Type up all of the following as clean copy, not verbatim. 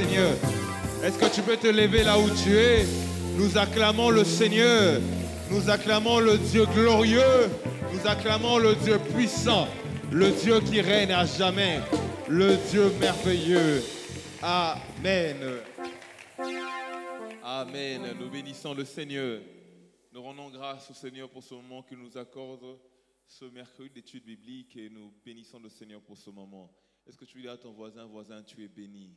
Seigneur. Est-ce que tu peux te lever là où tu es? Nous acclamons le Seigneur. Nous acclamons le Dieu glorieux. Nous acclamons le Dieu puissant. Le Dieu qui règne à jamais. Le Dieu merveilleux. Amen. Amen. Nous bénissons le Seigneur. Nous rendons grâce au Seigneur pour ce moment qu'il nous accorde ce mercredi d'études bibliques et nous bénissons le Seigneur pour ce moment. Est-ce que tu veux dire à ton voisin, voisin, tu es béni?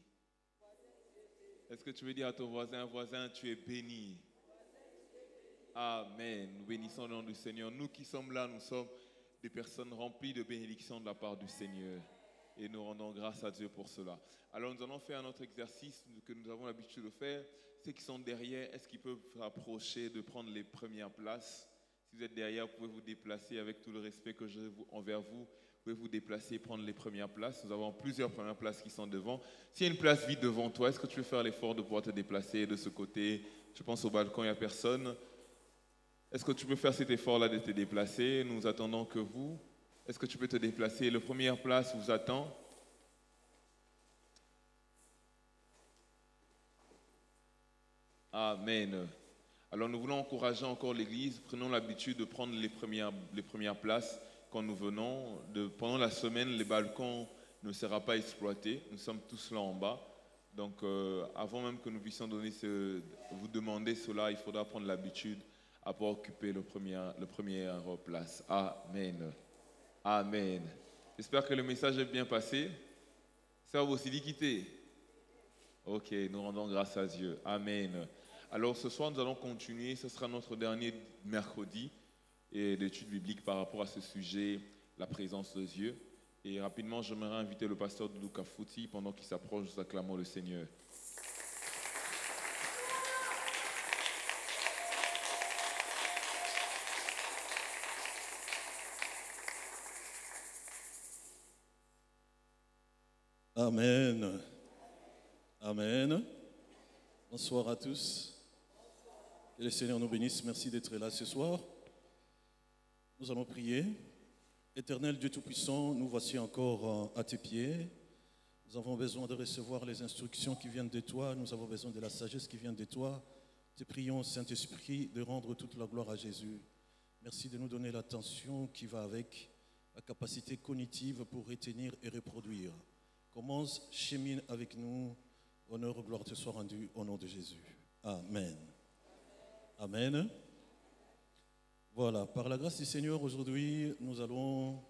Est-ce que tu veux dire à ton voisin, voisin, tu es béni? Amen. Nous bénissons le nom du Seigneur. Nous qui sommes là, nous sommes des personnes remplies de bénédictions de la part du Seigneur. Et nous rendons grâce à Dieu pour cela. Alors nous allons faire un autre exercice que nous avons l'habitude de faire. Ceux qui sont derrière, est-ce qu'ils peuvent s'approcher de prendre les premières places? Si vous êtes derrière, vous pouvez vous déplacer avec tout le respect que j'ai envers vous. Vous pouvez vous déplacer et prendre les premières places. Nous avons plusieurs premières places qui sont devant. S'il y a une place vide devant toi, est-ce que tu veux faire l'effort de pouvoir te déplacer de ce côté? Je pense au balcon, il n'y a personne. Est-ce que tu peux faire cet effort-là de te déplacer? Nous attendons que vous. Est-ce que tu peux te déplacer? La première place vous attend. Amen. Alors nous voulons encourager encore l'Église. Prenons l'habitude de prendre les premières places quand nous venons. Pendant la semaine, les balcons ne seront pas exploités. Nous sommes tous là en bas. Donc avant même que nous puissions vous demander cela, il faudra prendre l'habitude à pouvoir occuper le première place. Amen. Amen. J'espère que le message est bien passé. Ça va aussi quitter. Ok, nous rendons grâce à Dieu. Amen. Alors ce soir, nous allons continuer. Ce sera notre dernier mercredi d'études bibliques par rapport à ce sujet, la présence de Dieu. Et rapidement, j'aimerais inviter le pasteur Doudou Kafouti pendant qu'il s'approche, nous acclamons le Seigneur. Amen. Amen. Bonsoir à tous. Que le Seigneur nous bénisse. Merci d'être là ce soir. Nous allons prier. Éternel Dieu Tout-Puissant, nous voici encore à tes pieds. Nous avons besoin de recevoir les instructions qui viennent de toi. Nous avons besoin de la sagesse qui vient de toi. Te prions, Saint-Esprit, de rendre toute la gloire à Jésus. Merci de nous donner l'attention qui va avec, la capacité cognitive pour retenir et reproduire. Commence, chemine avec nous. Honneur et gloire te soit rendu au nom de Jésus. Amen. Amen. Voilà, par la grâce du Seigneur, aujourd'hui, nous allons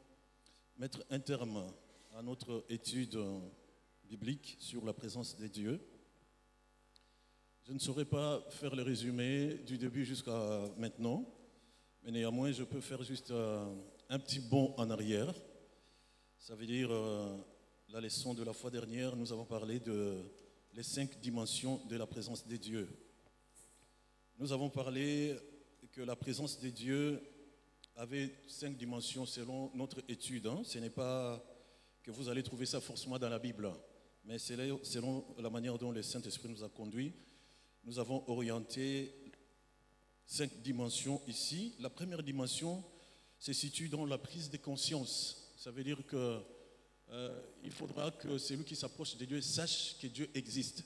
mettre un terme à notre étude biblique sur la présence de Dieu. Je ne saurais pas faire le résumé du début jusqu'à maintenant, mais néanmoins, je peux faire juste un petit bond en arrière. Ça veut dire, la leçon de la fois dernière, nous avons parlé des 5 dimensions de la présence de Dieu. Nous avons parlé que la présence de Dieu avait 5 dimensions selon notre étude. Ce n'est pas que vous allez trouver ça forcément dans la Bible, mais c'est selon la manière dont le Saint-Esprit nous a conduits. Nous avons orienté 5 dimensions ici. La première dimension se situe dans la prise de conscience. Ça veut dire que il faudra que celui qui s'approche de Dieu sache que Dieu existe.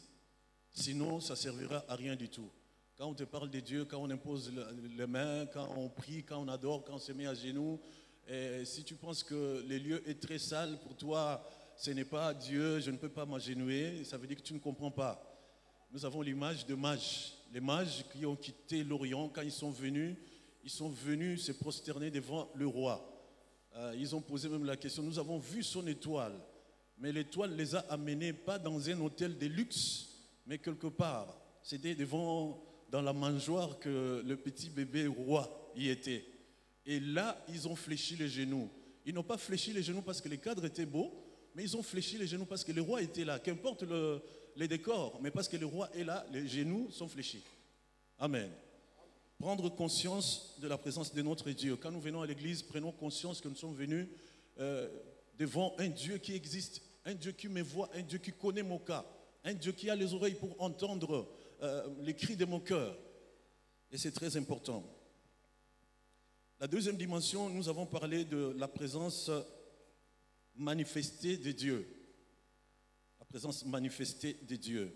Sinon, ça ne servira à rien du tout. Quand on te parle de Dieu, quand on impose les mains, quand on prie, quand on adore, quand on se met à genoux, et si tu penses que le lieu est très sale, pour toi, ce n'est pas Dieu, je ne peux pas m'agenouiller, ça veut dire que tu ne comprends pas. Nous avons l'image de mages. Les mages qui ont quitté l'Orient, quand ils sont venus se prosterner devant le roi. Ils ont posé même la question, nous avons vu son étoile, mais l'étoile les a amenés pas dans un hôtel de luxe, mais quelque part. C'était dans la mangeoire que le petit bébé roi y était. Et là, ils ont fléchi les genoux. Ils n'ont pas fléchi les genoux parce que les cadres étaient beaux, mais ils ont fléchi les genoux parce que le roi était là. Qu'importe les décors, mais parce que le roi est là, les genoux sont fléchis. Amen. Prendre conscience de la présence de notre Dieu. Quand nous venons à l'église, prenons conscience que nous sommes venus devant un Dieu qui existe, un Dieu qui me voit, un Dieu qui connaît mon cas, un Dieu qui a les oreilles pour entendre les cris de mon cœur. Et c'est très important. La deuxième dimension, nous avons parlé de la présence manifestée de Dieu. La présence manifestée de Dieu.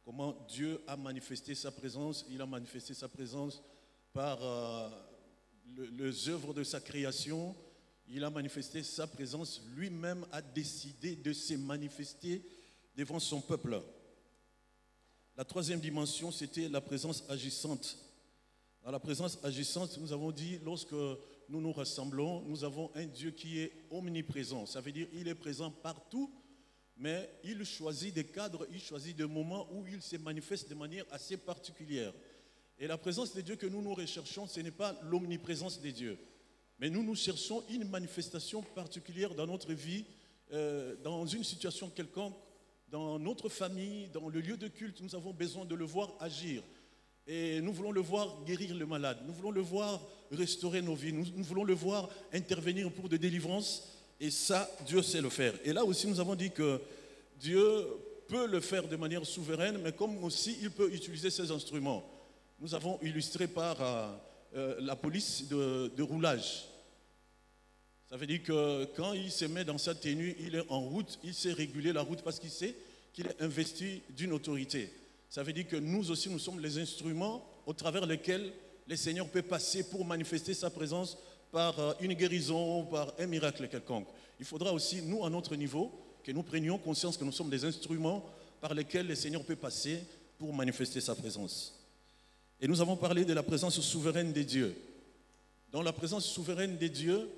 Comment Dieu a manifesté sa présence? Il a manifesté sa présence par les œuvres de sa création. Il a manifesté sa présence. Lui-même a décidé de se manifester devant son peuple. La troisième dimension, c'était la présence agissante. Dans la présence agissante, nous avons dit, lorsque nous nous rassemblons, nous avons un Dieu qui est omniprésent. Ça veut dire qu'il est présent partout, mais il choisit des cadres, il choisit des moments où il se manifeste de manière assez particulière. Et la présence de Dieu que nous recherchons, ce n'est pas l'omniprésence de Dieu. Mais nous cherchons une manifestation particulière dans notre vie, dans une situation quelconque, dans notre famille, dans le lieu de culte. Nous avons besoin de le voir agir. Et nous voulons le voir guérir le malade. Nous voulons le voir restaurer nos vies. Nous voulons le voir intervenir pour des délivrances. Et ça, Dieu sait le faire. Et là aussi, nous avons dit que Dieu peut le faire de manière souveraine, mais comme aussi il peut utiliser ses instruments. Nous avons illustré par la police de roulage. Ça veut dire que quand il se met dans sa tenue, il est en route, il sait réguler la route parce qu'il sait qu'il est investi d'une autorité. Ça veut dire que nous aussi, nous sommes les instruments au travers lesquels le Seigneur peut passer pour manifester sa présence par une guérison, par un miracle quelconque. Il faudra aussi, nous, à notre niveau, que nous prenions conscience que nous sommes des instruments par lesquels le Seigneur peut passer pour manifester sa présence. Et nous avons parlé de la présence souveraine de Dieu. Dans la présence souveraine de Dieu,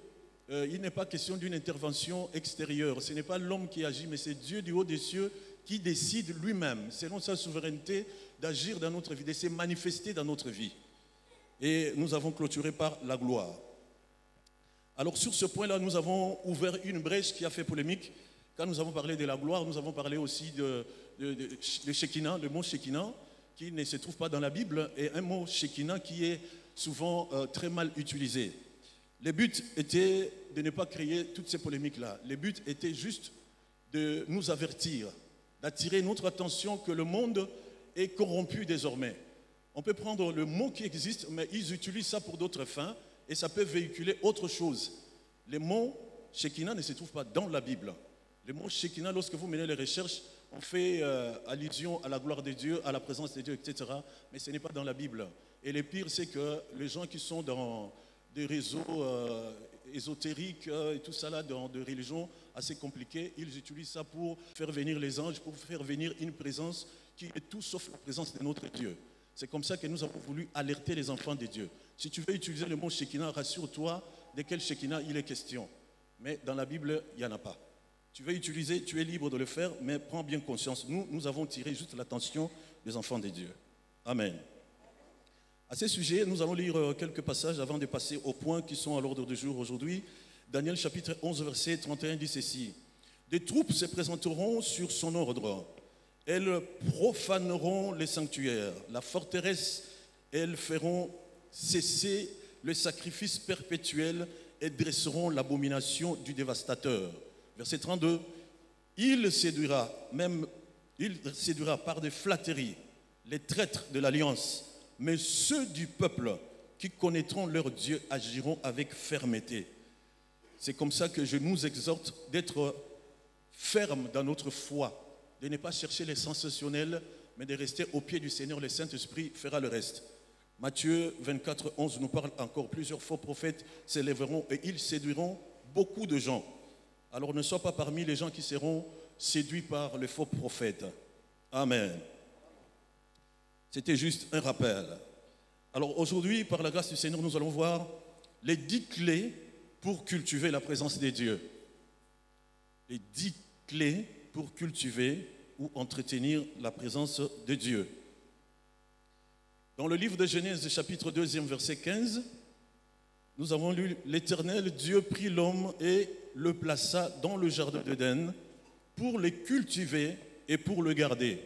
il n'est pas question d'une intervention extérieure. Ce n'est pas l'homme qui agit, mais c'est Dieu du haut des cieux qui décide lui-même, selon sa souveraineté, d'agir dans notre vie, de se manifester dans notre vie. Et nous avons clôturé par la gloire. Alors sur ce point-là, nous avons ouvert une brèche qui a fait polémique. Quand nous avons parlé de la gloire, nous avons parlé aussi de Shekinah, le mot Shekinah, qui ne se trouve pas dans la Bible, et un mot Shekinah qui est souvent très mal utilisé. Le but était de ne pas créer toutes ces polémiques-là. Le but était juste de nous avertir, d'attirer notre attention que le monde est corrompu désormais. On peut prendre le mot qui existe, mais ils utilisent ça pour d'autres fins et ça peut véhiculer autre chose. Le mot Shekinah ne se trouve pas dans la Bible. Le mot Shekinah, lorsque vous menez les recherches, on fait allusion à la gloire de Dieu, à la présence de Dieu, etc. Mais ce n'est pas dans la Bible. Et le pire, c'est que les gens qui sont dans des réseaux ésotériques et tout ça là, dans des religions assez compliquées, ils utilisent ça pour faire venir les anges, pour faire venir une présence qui est tout sauf la présence de notre Dieu. C'est comme ça que nous avons voulu alerter les enfants de Dieu. Si tu veux utiliser le mot Shekinah, rassure-toi de quel Shekinah il est question. Mais dans la Bible, il n'y en a pas. Tu veux utiliser, tu es libre de le faire, mais prends bien conscience. Nous avons tiré juste l'attention des enfants de Dieu. Amen. À ce sujet, nous allons lire quelques passages avant de passer aux points qui sont à l'ordre du jour aujourd'hui. Daniel chapitre 11, verset 31 dit ceci. Des troupes se présenteront sur son ordre. Elles profaneront les sanctuaires. La forteresse, elles feront cesser le sacrifice perpétuel et dresseront l'abomination du dévastateur. Verset 32. Il séduira par des flatteries les traîtres de l'alliance. Mais ceux du peuple qui connaîtront leur Dieu agiront avec fermeté. C'est comme ça que je nous exhorte d'être fermes dans notre foi, de ne pas chercher les sensationnels, mais de rester au pied du Seigneur. Le Saint-Esprit fera le reste. Matthieu 24, 11 nous parle encore. Plusieurs faux prophètes s'élèveront et ils séduiront beaucoup de gens. Alors ne sois pas parmi les gens qui seront séduits par les faux prophètes. Amen. C'était juste un rappel. Alors aujourd'hui, par la grâce du Seigneur, nous allons voir les 10 clés pour cultiver la présence de Dieu. Les 10 clés pour cultiver ou entretenir la présence de Dieu. Dans le livre de Genèse, chapitre 2, verset 15, nous avons lu « L'Éternel Dieu prit l'homme et le plaça dans le jardin d'Éden pour le cultiver et pour le garder. »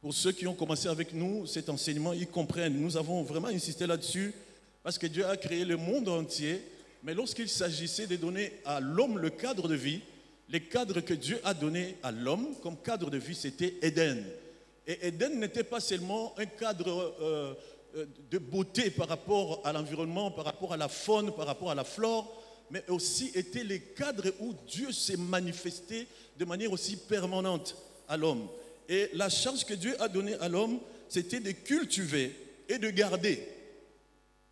Pour ceux qui ont commencé avec nous cet enseignement, ils comprennent. Nous avons vraiment insisté là-dessus parce que Dieu a créé le monde entier. Mais lorsqu'il s'agissait de donner à l'homme le cadre de vie, le cadre que Dieu a donné à l'homme comme cadre de vie, c'était Éden. Et Éden n'était pas seulement un cadre de beauté par rapport à l'environnement, par rapport à la faune, par rapport à la flore, mais aussi était le cadre où Dieu s'est manifesté de manière aussi permanente à l'homme. Et la charge que Dieu a donnée à l'homme, c'était de cultiver et de garder.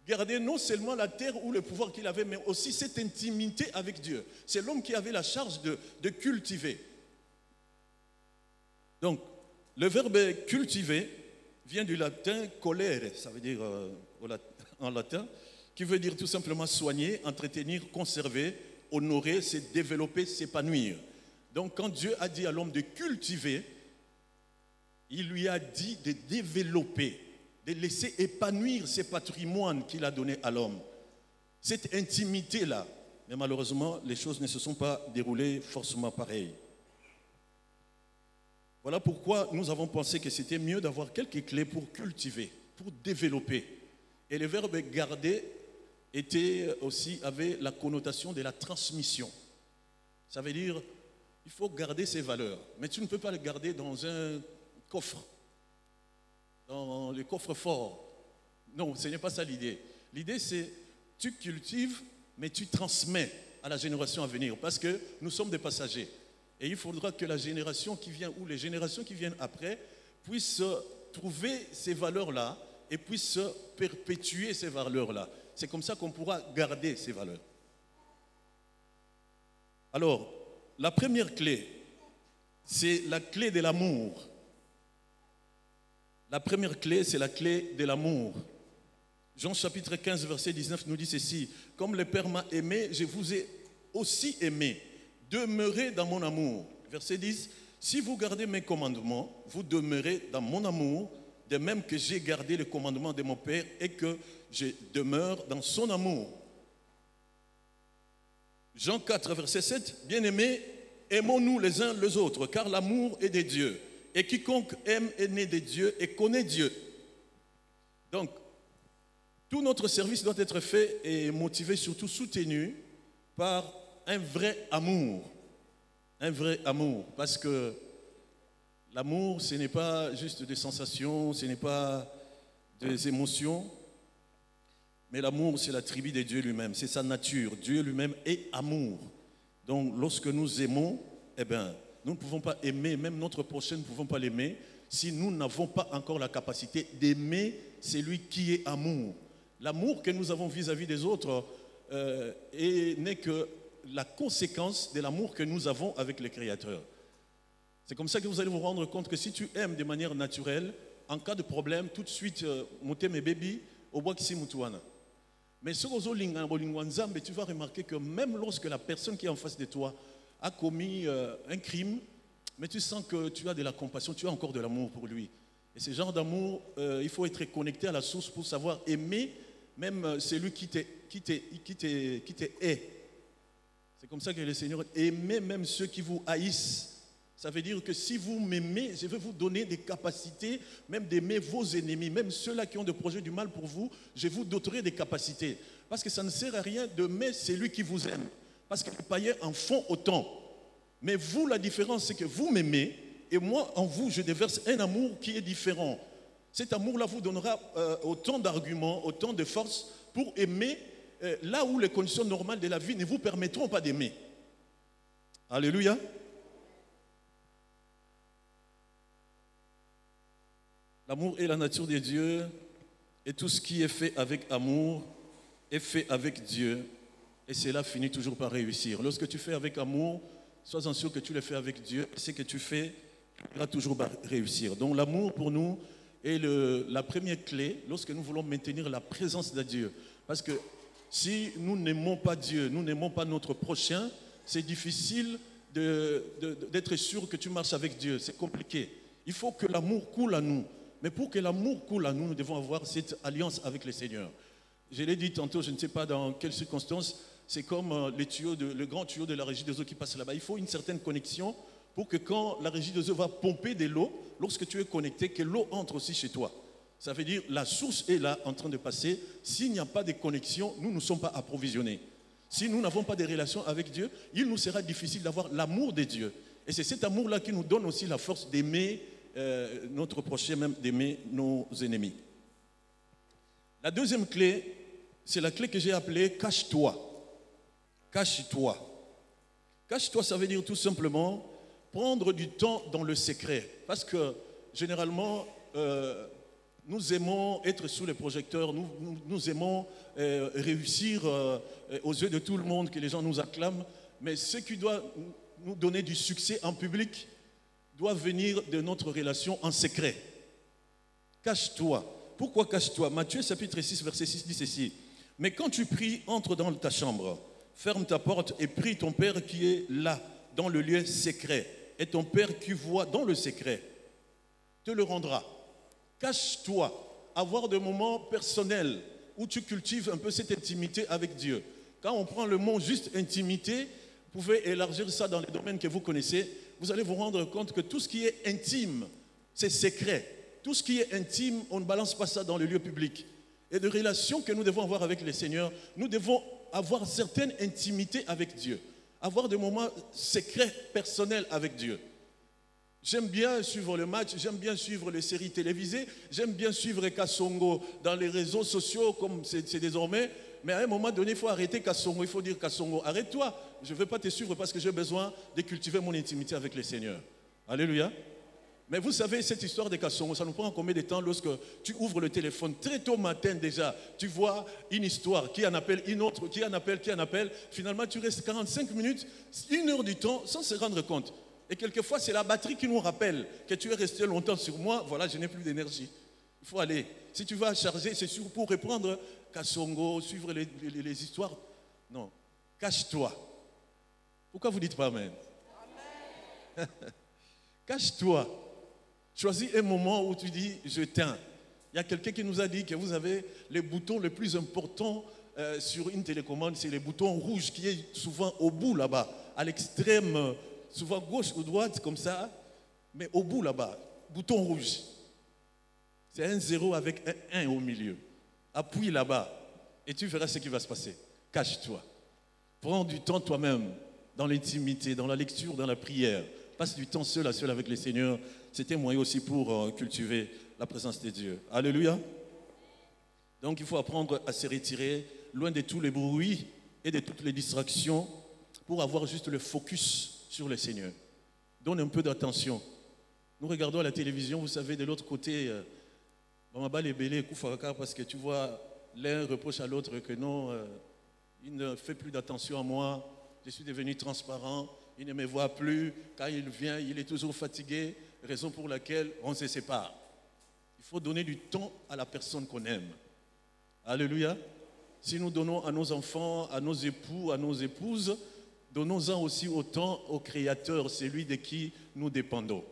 Garder non seulement la terre ou le pouvoir qu'il avait, mais aussi cette intimité avec Dieu. C'est l'homme qui avait la charge de cultiver. Donc, le verbe cultiver vient du latin colere, ça veut dire en latin, qui veut dire tout simplement soigner, entretenir, conserver, honorer, se développer, s'épanouir. Donc, quand Dieu a dit à l'homme de cultiver, il lui a dit de développer, de laisser épanouir ces patrimoines qu'il a donnés à l'homme. Cette intimité-là. Mais malheureusement, les choses ne se sont pas déroulées forcément pareilles. Voilà pourquoi nous avons pensé que c'était mieux d'avoir quelques clés pour cultiver, pour développer. Et le verbe garder avait la connotation de la transmission. Ça veut dire, il faut garder ses valeurs. Mais tu ne peux pas les garder dans un coffre, dans le coffre-fort. Non, ce n'est pas ça l'idée. L'idée, c'est tu cultives, mais tu transmets à la génération à venir. Parce que nous sommes des passagers. Et il faudra que la génération qui vient, ou les générations qui viennent après, puissent trouver ces valeurs-là et puissent perpétuer ces valeurs-là. C'est comme ça qu'on pourra garder ces valeurs. Alors, la première clé, c'est la clé de l'amour. La première clé, c'est la clé de l'amour. Jean chapitre 15, verset 19 nous dit ceci. « Comme le Père m'a aimé, je vous ai aussi aimé. Demeurez dans mon amour. » Verset 10. « Si vous gardez mes commandements, vous demeurez dans mon amour, de même que j'ai gardé le commandement de mon Père et que je demeure dans son amour. » Jean 4, verset 7. « Bien-aimés, aimons-nous les uns les autres, car l'amour est de Dieu. Et quiconque aime est né de Dieu et connaît Dieu. » Donc, tout notre service doit être fait et motivé, surtout soutenu par un vrai amour. Un vrai amour. Parce que l'amour, ce n'est pas juste des sensations, ce n'est pas des émotions. Mais l'amour, c'est l'attribut de Dieu lui-même. C'est sa nature. Dieu lui-même est amour. Donc, lorsque nous aimons, eh bien, nous ne pouvons pas aimer, même notre prochain, nous ne pouvons pas l'aimer si nous n'avons pas encore la capacité d'aimer celui qui est amour. L'amour que nous avons vis-à-vis des autres n'est que la conséquence de l'amour que nous avons avec le Créateur. C'est comme ça que vous allez vous rendre compte que si tu aimes de manière naturelle, en cas de problème, tout de suite, monter mes bébés, au bois qui s'y moutouana. Mais si tu vas remarquer que même lorsque la personne qui est en face de toi a commis un crime, mais tu sens que tu as de la compassion, tu as encore de l'amour pour lui. Et ce genre d'amour, il faut être connecté à la source pour savoir aimer même celui qui te hait. C'est comme ça que le Seigneur aimait même ceux qui vous haïssent. Ça veut dire que si vous m'aimez, je vais vous donner des capacités, même d'aimer vos ennemis, même ceux-là qui ont des projets du mal pour vous, je vous doterai des capacités. Parce que ça ne sert à rien d'aimer celui qui vous aime. Parce que les païens en font autant. Mais vous, la différence, c'est que vous m'aimez, et moi, en vous, je déverse un amour qui est différent. Cet amour-là vous donnera autant d'arguments, autant de force pour aimer là où les conditions normales de la vie ne vous permettront pas d'aimer. Alléluia. L'amour est la nature de Dieu, et tout ce qui est fait avec amour est fait avec Dieu, et cela finit toujours par réussir. Lorsque tu fais avec amour, sois-en sûr que tu le fais avec Dieu, et ce que tu fais va toujours par réussir. Donc l'amour pour nous est la première clé lorsque nous voulons maintenir la présence de Dieu. Parce que si nous n'aimons pas Dieu, nous n'aimons pas notre prochain, c'est difficile d'être sûr que tu marches avec Dieu. C'est compliqué. Il faut que l'amour coule à nous. Mais pour que l'amour coule à nous, nous devons avoir cette alliance avec le Seigneur. Je l'ai dit tantôt, je ne sais pas dans quelles circonstances, c'est comme le grand tuyau de la régie des eaux qui passe là-bas. Il faut une certaine connexion pour que quand la régie des eaux va pomper de l'eau, lorsque tu es connecté, que l'eau entre aussi chez toi. Ça veut dire la source est là en train de passer. S'il n'y a pas de connexion, nous ne sommes pas approvisionnés. Si nous n'avons pas de relation avec Dieu, il nous sera difficile d'avoir l'amour de Dieu. Et c'est cet amour-là qui nous donne aussi la force d'aimer notre prochain, même d'aimer nos ennemis. La deuxième clé, c'est la clé que j'ai appelée « cache-toi ». Cache-toi. Cache-toi, ça veut dire tout simplement prendre du temps dans le secret. Parce que généralement, nous aimons être sous les projecteurs, nous aimons réussir aux yeux de tout le monde, que les gens nous acclament. Mais ce qui doit nous donner du succès en public doit venir de notre relation en secret. Cache-toi. Pourquoi cache-toi? Matthieu chapitre 6, verset 6 dit ceci. Mais quand tu pries, entre dans ta chambre, ferme ta porte et prie ton Père qui est là, dans le lieu secret. Et ton Père qui voit dans le secret te le rendra. Cache-toi. Avoir des moments personnels où tu cultives un peu cette intimité avec Dieu. Quand on prend le mot juste intimité, vous pouvez élargir ça dans les domaines que vous connaissez. Vous allez vous rendre compte que tout ce qui est intime, c'est secret. Tout ce qui est intime, on ne balance pas ça dans le lieu public. Et de relations que nous devons avoir avec le Seigneur, nous devons avoir certaines intimités avec Dieu. Avoir des moments secrets, personnels avec Dieu. J'aime bien suivre le match, j'aime bien suivre les séries télévisées, j'aime bien suivre Kassongo dans les réseaux sociaux comme c'est désormais. Mais à un moment donné, il faut arrêter Kassongo, il faut dire Kassongo, arrête-toi, je ne veux pas te suivre parce que j'ai besoin de cultiver mon intimité avec le Seigneur. Alléluia. Mais vous savez, cette histoire de Kassongo, ça nous prend combien de temps lorsque tu ouvres le téléphone très tôt matin déjà, tu vois une histoire, qui en appelle une autre, qui en appelle, finalement tu restes 45 minutes, 1 heure du temps sans se rendre compte. Et quelquefois, c'est la batterie qui nous rappelle que tu es resté longtemps sur moi, voilà, je n'ai plus d'énergie. Il faut aller. Si tu vas charger, c'est sûr pour reprendre Kassongo, suivre les histoires. Non, cache-toi. Pourquoi vous ne dites pas Amen? Amen. Cache-toi. Choisis un moment où tu dis, je t'aime. Il y a quelqu'un qui nous a dit que vous avez les boutons les plus importants sur une télécommande, c'est les boutons rouges qui est souvent au bout là-bas, à l'extrême, souvent gauche ou droite comme ça, mais au bout là-bas, bouton rouge. C'est un 0 avec un 1 au milieu. Appuie là-bas et tu verras ce qui va se passer. Cache-toi. Prends du temps toi-même dans l'intimité, dans la lecture, dans la prière. Passe du temps seul à seul avec le Seigneur. C'était un moyen aussi pour cultiver la présence de Dieu. Alléluia. Donc il faut apprendre à se retirer loin de tous les bruits et de toutes les distractions pour avoir juste le focus sur le Seigneur. Donne un peu d'attention. Nous regardons à la télévision, vous savez, de l'autre côté, parce que tu vois, l'un reproche à l'autre que non, il ne fait plus d'attention à moi, je suis devenu transparent, il ne me voit plus, quand il vient, il est toujours fatigué, raison pour laquelle on se sépare. Il faut donner du temps à la personne qu'on aime. Alléluia. Si nous donnons à nos enfants, à nos époux, à nos épouses, donnons-en aussi autant au Créateur, celui de qui nous dépendons.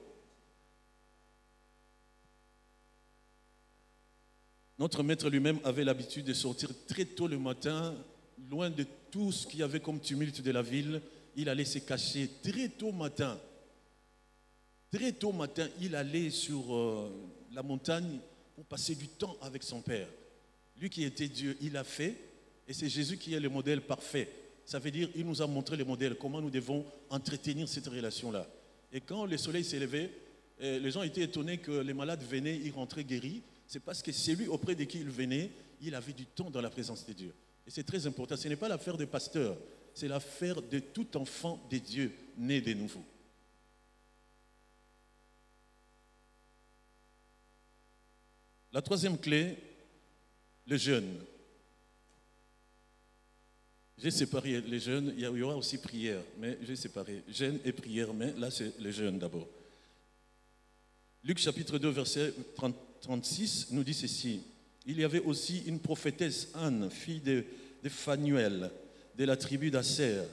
Notre maître lui-même avait l'habitude de sortir très tôt le matin, loin de tout ce qu'il y avait comme tumulte de la ville. Il allait se cacher très tôt matin. Très tôt matin, il allait sur la montagne pour passer du temps avec son Père. Lui qui était Dieu, il a fait, et c'est Jésus qui est le modèle parfait. Ça veut dire qu'il nous a montré le modèle, comment nous devons entretenir cette relation-là. Et quand le soleil s'est levé, les gens étaient étonnés que les malades venaient, ils rentraient guéris. C'est parce que celui auprès de qui il venait, il avait du temps dans la présence de Dieu. Et c'est très important. Ce n'est pas l'affaire des pasteurs, c'est l'affaire de tout enfant de Dieu né de nouveau. La troisième clé, le jeûne. J'ai séparé les jeûnes, il y aura aussi prière, mais j'ai séparé jeûne et prière, mais là c'est le jeûne d'abord. Luc chapitre 2, verset 36 nous dit ceci. Il y avait aussi une prophétesse Anne, fille de Phanuel, de la tribu d'Asser.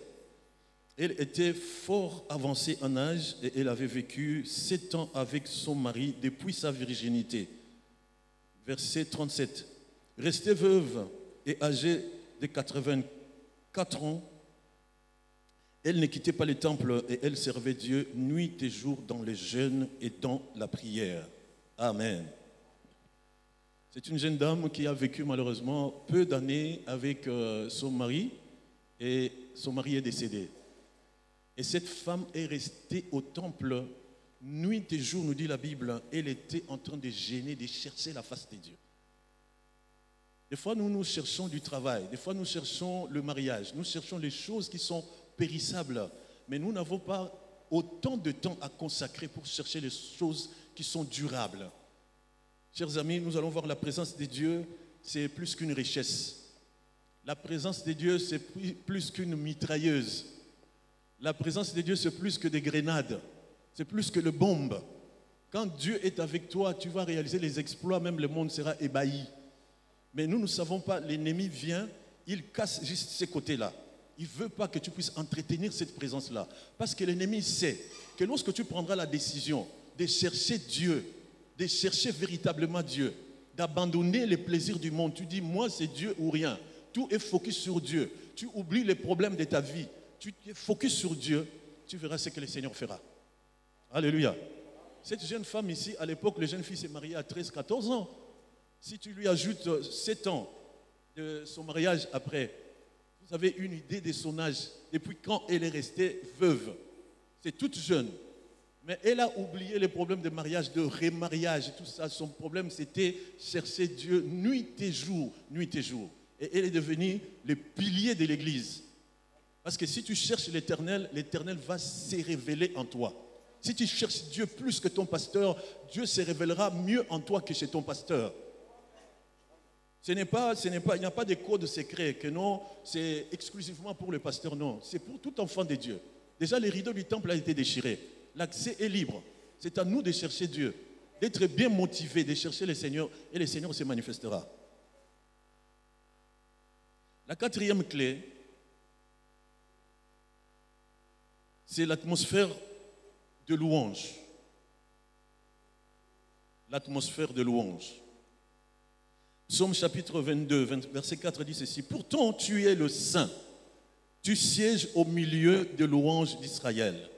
Elle était fort avancée en âge et elle avait vécu 7 ans avec son mari depuis sa virginité. Verset 37. Restée veuve et âgée de 84 ans, elle ne quittait pas le temple et elle servait Dieu nuit et jour dans les jeûnes et dans la prière. Amen. C'est une jeune dame qui a vécu malheureusement peu d'années avec son mari et son mari est décédé. Et cette femme est restée au temple nuit et jour, nous dit la Bible. Elle était en train de jeûner, de chercher la face de Dieu. Des fois, nous cherchons du travail. Des fois, nous cherchons le mariage. Nous cherchons les choses qui sont périssables. Mais nous n'avons pas autant de temps à consacrer pour chercher les choses qui sont durables. Chers amis, nous allons voir la présence de Dieu, c'est plus qu'une richesse. La présence de Dieu, c'est plus qu'une mitrailleuse. La présence de Dieu, c'est plus que des grenades. C'est plus que le bombe. Quand Dieu est avec toi, tu vas réaliser les exploits, même le monde sera ébahi. Mais nous ne savons pas, l'ennemi vient, il casse juste ces côtés-là. Il ne veut pas que tu puisses entretenir cette présence-là. Parce que l'ennemi sait que lorsque tu prendras la décision de chercher Dieu, de chercher véritablement Dieu, d'abandonner les plaisirs du monde, tu dis, moi c'est Dieu ou rien. Tout est focus sur Dieu. Tu oublies les problèmes de ta vie. Tu es focus sur Dieu. Tu verras ce que le Seigneur fera. Alléluia. Cette jeune femme ici, à l'époque, le jeune fille s'est marié à 13-14 ans. Si tu lui ajoutes 7 ans de son mariage après, vous avez une idée de son âge. Depuis quand elle est restée veuve. C'est toute jeune. Mais elle a oublié les problèmes de mariage, de remariage, tout ça. Son problème, c'était chercher Dieu nuit et jour, nuit et jour. Et elle est devenue le pilier de l'Église. Parce que si tu cherches l'Éternel, l'Éternel va se révéler en toi. Si tu cherches Dieu plus que ton pasteur, Dieu se révélera mieux en toi que chez ton pasteur. Il n'y a pas de code secret, que non, c'est exclusivement pour le pasteur, non. C'est pour tout enfant de Dieu. Déjà, les rideaux du temple ont été déchirés. L'accès est libre. C'est à nous de chercher Dieu, d'être bien motivés, de chercher le Seigneur, et le Seigneur se manifestera. La quatrième clé, c'est l'atmosphère de louange. L'atmosphère de louange. Psaume chapitre 22, verset 4 dit ceci. Pourtant, tu es le Saint. Tu sièges au milieu de louanges d'Israël.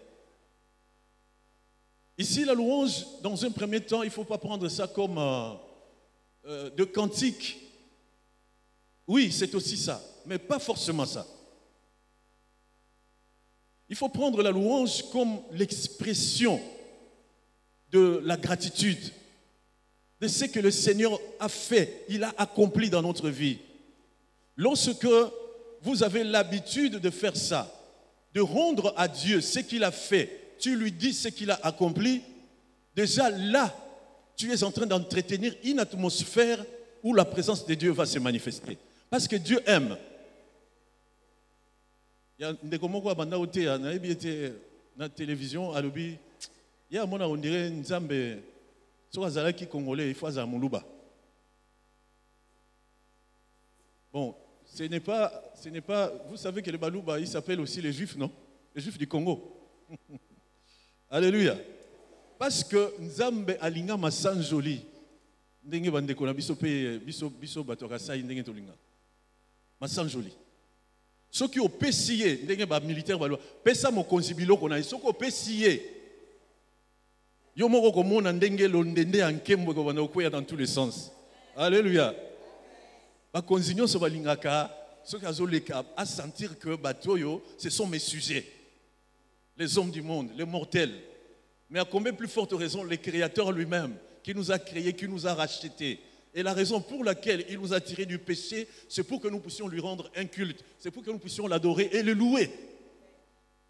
Ici, la louange, dans un premier temps, il ne faut pas prendre ça comme de cantique. Oui, c'est aussi ça, mais pas forcément ça. Il faut prendre la louange comme l'expression de la gratitude, de ce que le Seigneur a fait, il a accompli dans notre vie. Lorsque vous avez l'habitude de faire ça, de rendre à Dieu ce qu'il a fait, tu lui dis ce qu'il a accompli, déjà là, tu es en train d'entretenir une atmosphère où la présence de Dieu va se manifester. Parce que Dieu aime. Il y a des commentaires dans la télévision, il y a on dirait Nzambe, soit qui congolais, il faut à Moulouba. Bon, ce n'est pas, vous savez que les Balouba, ils s'appellent aussi les Juifs, non? Les Juifs du Congo. Alléluia. Parce que Nzambe alinga masan joli. Ndenge bandeko na biso pe biso batoka sai ndenge tolinga. Masan joli. Soki opesiye ndenge ba militaire balwa pesa mokonzi biloko na soko opesiye. Yo moko komona ndenge londende ya nkembo ko bana okoya dans tous les sens. Alléluia. Ba konzi nyonso balingaka soki azoleka à sentir que batoyo ce sont mes sujets. Les hommes du monde, les mortels. Mais à combien plus forte raison, le Créateur lui-même, qui nous a créés, qui nous a rachetés. Et la raison pour laquelle il nous a tirés du péché, c'est pour que nous puissions lui rendre un culte. C'est pour que nous puissions l'adorer et le louer.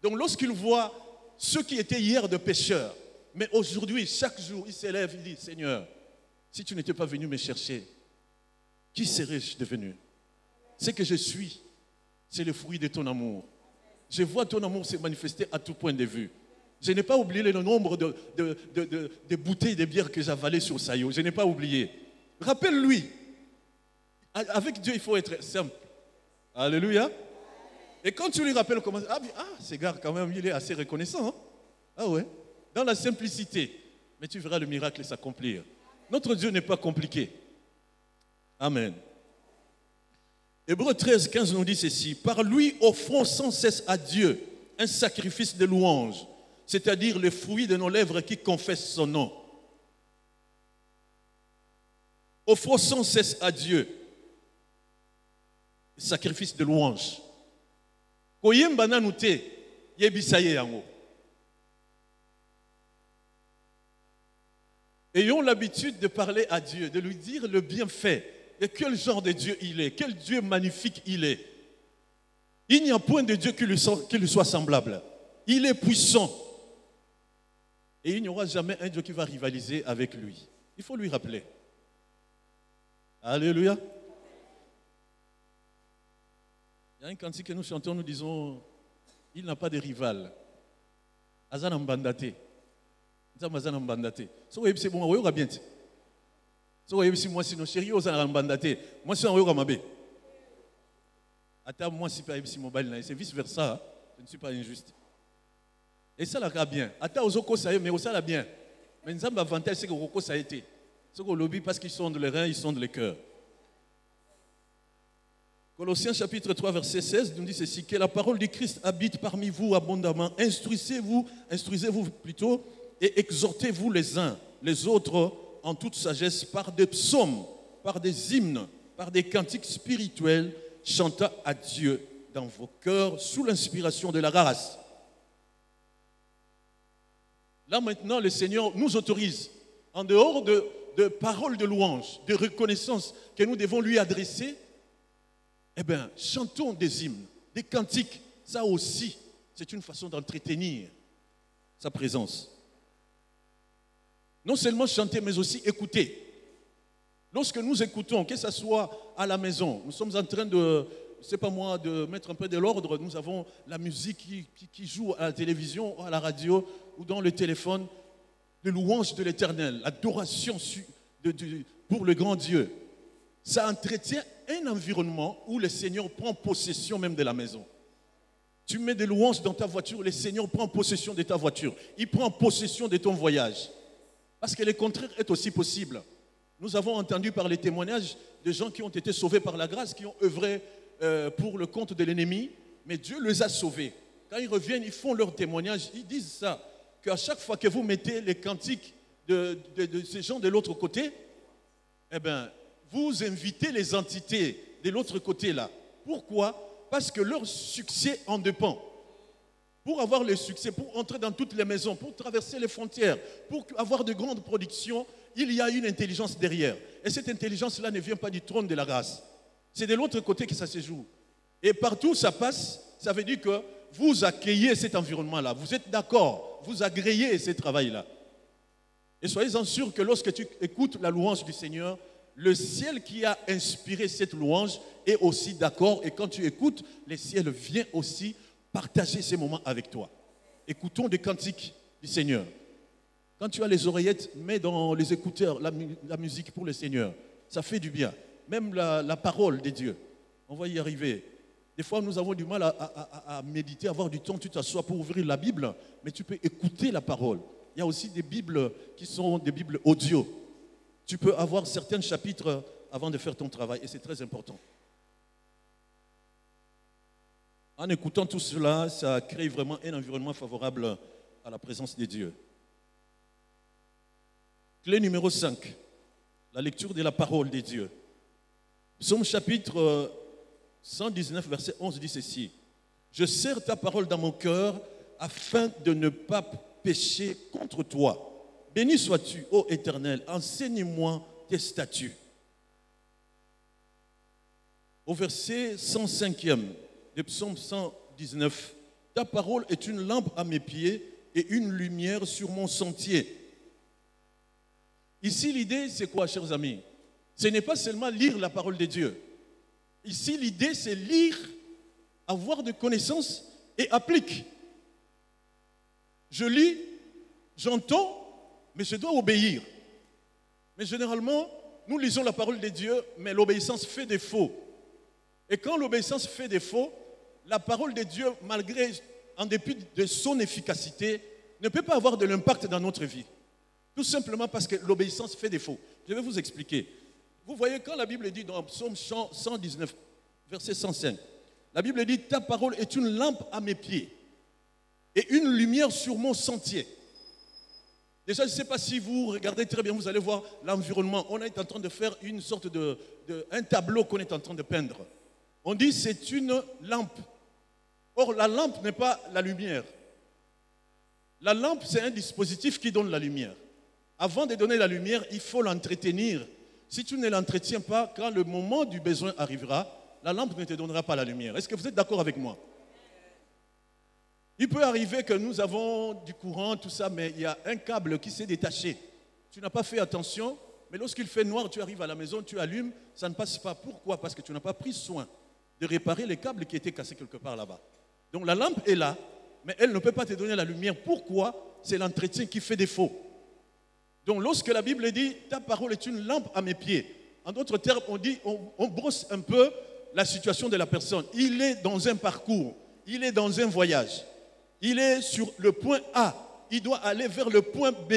Donc lorsqu'il voit ceux qui étaient hier de pécheurs, mais aujourd'hui, chaque jour, il s'élève, il dit, Seigneur, si tu n'étais pas venu me chercher, qui serais-je devenu? Ce que je suis, c'est le fruit de ton amour. Je vois ton amour se manifester à tout point de vue. Je n'ai pas oublié le nombre de bouteilles de bière que j'avalais sur Sayo. Je n'ai pas oublié. Rappelle-lui. Avec Dieu, il faut être simple. Alléluia. Et quand tu lui rappelles comment... ce gars, quand même, il est assez reconnaissant. Hein? Ah ouais. Dans la simplicité. Mais tu verras le miracle s'accomplir. Notre Dieu n'est pas compliqué. Amen. Hébreux 13, 15 nous dit ceci. Par lui, offrons sans cesse à Dieu un sacrifice de louange, c'est-à-dire le fruit de nos lèvres qui confessent son nom. Offrons sans cesse à Dieu un sacrifice de louange. Koyemba nanute yebisaye yango. Ayons l'habitude de parler à Dieu, de lui dire le bienfait. Et quel genre de Dieu il est, quel Dieu magnifique il est. Il n'y a point de Dieu qui lui soit semblable. Il est puissant, Et il n'y aura jamais un Dieu qui va rivaliser avec lui. Il faut lui rappeler. Alléluia. Il y a un cantique que nous chantons, nous disons, il n'a pas de rival. Azana Mbandate. Azana Mbandate. So vous c'est bon, vous voyez bien. So vous si moi si nos chéris Azana Mbandate. Moi si on voyez Mabe. Attends moi si pas si mobile c'est vice versa. Je ne suis pas injuste. Et ça là bien. Attends aux oko ça mais au ça là bien. Mais nous avons avantage c'est que oko ça a été. Ce qu'on lobby parce qu'ils sont de les reins, ils sont de les cœurs. Colossiens chapitre 3 verset 16 nous dit ceci, que la parole du Christ habite parmi vous abondamment. Instruisez-vous plutôt et exhortez-vous les uns les autres en toute sagesse par des psaumes, par des hymnes, par des cantiques spirituels, chantant à Dieu dans vos cœurs sous l'inspiration de la grâce. Là maintenant le Seigneur nous autorise, en dehors de paroles de louange, de reconnaissance que nous devons lui adresser, eh bien, chantons des hymnes, des cantiques. Ça aussi, c'est une façon d'entretenir sa présence. Non seulement chanter, mais aussi écouter. Lorsque nous écoutons, que ce soit à la maison, nous sommes en train de, c'est pas moi, de mettre un peu de l'ordre. Nous avons la musique qui joue à la télévision, à la radio ou dans le téléphone. Les louanges de l'Éternel, l'adoration pour le grand Dieu. Ça entretient un environnement où le Seigneur prend possession même de la maison. Tu mets des louanges dans ta voiture, le Seigneur prend possession de ta voiture. Il prend possession de ton voyage. Parce que le contraire est aussi possible. Nous avons entendu par les témoignages de gens qui ont été sauvés par la grâce, qui ont œuvré pour le compte de l'ennemi, mais Dieu les a sauvés. Quand ils reviennent, ils font leur témoignage, ils disent ça, qu'à chaque fois que vous mettez les cantiques de ces gens de l'autre côté, eh bien, vous invitez les entités de l'autre côté là. Pourquoi? Parce que leur succès en dépend. Pour avoir le succès, pour entrer dans toutes les maisons, pour traverser les frontières, pour avoir de grandes productions, il y a une intelligence derrière. Et cette intelligence-là ne vient pas du trône de la grâce. C'est de l'autre côté que ça se joue. Et partout où ça passe, ça veut dire que vous accueillez cet environnement-là. Vous êtes d'accord, vous agréez ce travail-là. Et soyez-en sûrs que lorsque tu écoutes la louange du Seigneur, le ciel qui a inspiré cette louange est aussi d'accord. Et quand tu écoutes, le ciel vient aussi partager ces moments avec toi. Écoutons des cantiques du Seigneur. Quand tu as les oreillettes, mets dans les écouteurs la musique pour le Seigneur. Ça fait du bien. Même la parole de Dieu. On va y arriver. Des fois, nous avons du mal à méditer, à avoir du temps. Tu t'assois pour ouvrir la Bible, mais tu peux écouter la parole. Il y a aussi des Bibles qui sont des Bibles audio. Tu peux avoir certains chapitres avant de faire ton travail et c'est très important. En écoutant tout cela, ça crée vraiment un environnement favorable à la présence de Dieu. Clé numéro 5, la lecture de la parole de Dieu. Psaume chapitre 119, verset 11 dit ceci. Je serre ta parole dans mon cœur afin de ne pas pécher contre toi. Béni sois-tu, ô Éternel, enseigne-moi tes statuts. Au verset 105e de Psaume 119, ta parole est une lampe à mes pieds et une lumière sur mon sentier. Ici, l'idée, c'est quoi, chers amis? Ce n'est pas seulement lire la parole de Dieu. Ici, l'idée, c'est lire, avoir de connaissances et applique. Je lis, j'entends, mais je dois obéir. Mais généralement, nous lisons la parole de Dieu, mais l'obéissance fait défaut. Et quand l'obéissance fait défaut, la parole de Dieu, malgré, en dépit de son efficacité, ne peut pas avoir de l'impact dans notre vie. Tout simplement parce que l'obéissance fait défaut. Je vais vous expliquer. Vous voyez, quand la Bible dit dans Psaume 119, verset 105, la Bible dit, ta parole est une lampe à mes pieds et une lumière sur mon sentier. Déjà, je ne sais pas si vous regardez très bien, vous allez voir l'environnement. On est en train de faire une sorte un tableau qu'on est en train de peindre. On dit c'est une lampe. Or, la lampe n'est pas la lumière. La lampe, c'est un dispositif qui donne la lumière. Avant de donner la lumière, il faut l'entretenir. Si tu ne l'entretiens pas, quand le moment du besoin arrivera, la lampe ne te donnera pas la lumière. Est-ce que vous êtes d'accord avec moi? Il peut arriver que nous avons du courant, tout ça, mais il y a un câble qui s'est détaché. Tu n'as pas fait attention, mais lorsqu'il fait noir, tu arrives à la maison, tu allumes, ça ne passe pas. Pourquoi? Parce que tu n'as pas pris soin de réparer les câbles qui étaient cassés quelque part là-bas. Donc la lampe est là, mais elle ne peut pas te donner la lumière. Pourquoi? C'est l'entretien qui fait défaut. Donc lorsque la Bible dit « ta parole est une lampe à mes pieds », en d'autres termes, on dit, on brosse un peu la situation de la personne. Il est dans un parcours, il est dans un voyage. Il est sur le point A, il doit aller vers le point B.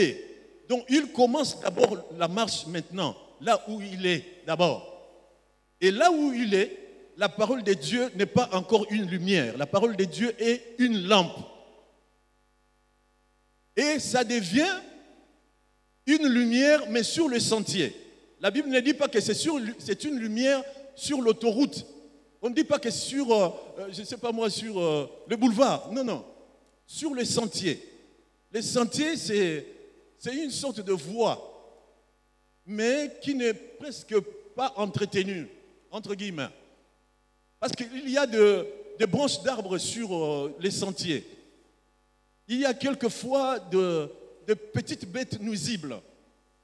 Donc il commence d'abord la marche maintenant, là où il est d'abord. Et là où il est, la parole de Dieu n'est pas encore une lumière. La parole de Dieu est une lampe. Et ça devient une lumière, mais sur le sentier. La Bible ne dit pas que c'est une lumière sur l'autoroute. On ne dit pas que sur, je ne sais pas moi, sur le boulevard. Non, non. Sur le sentier. Le sentier, c'est une sorte de voie, mais qui n'est presque pas entretenue, entre guillemets. Parce qu'il y a des branches d'arbres sur les sentiers. Il y a quelquefois de petites bêtes nuisibles,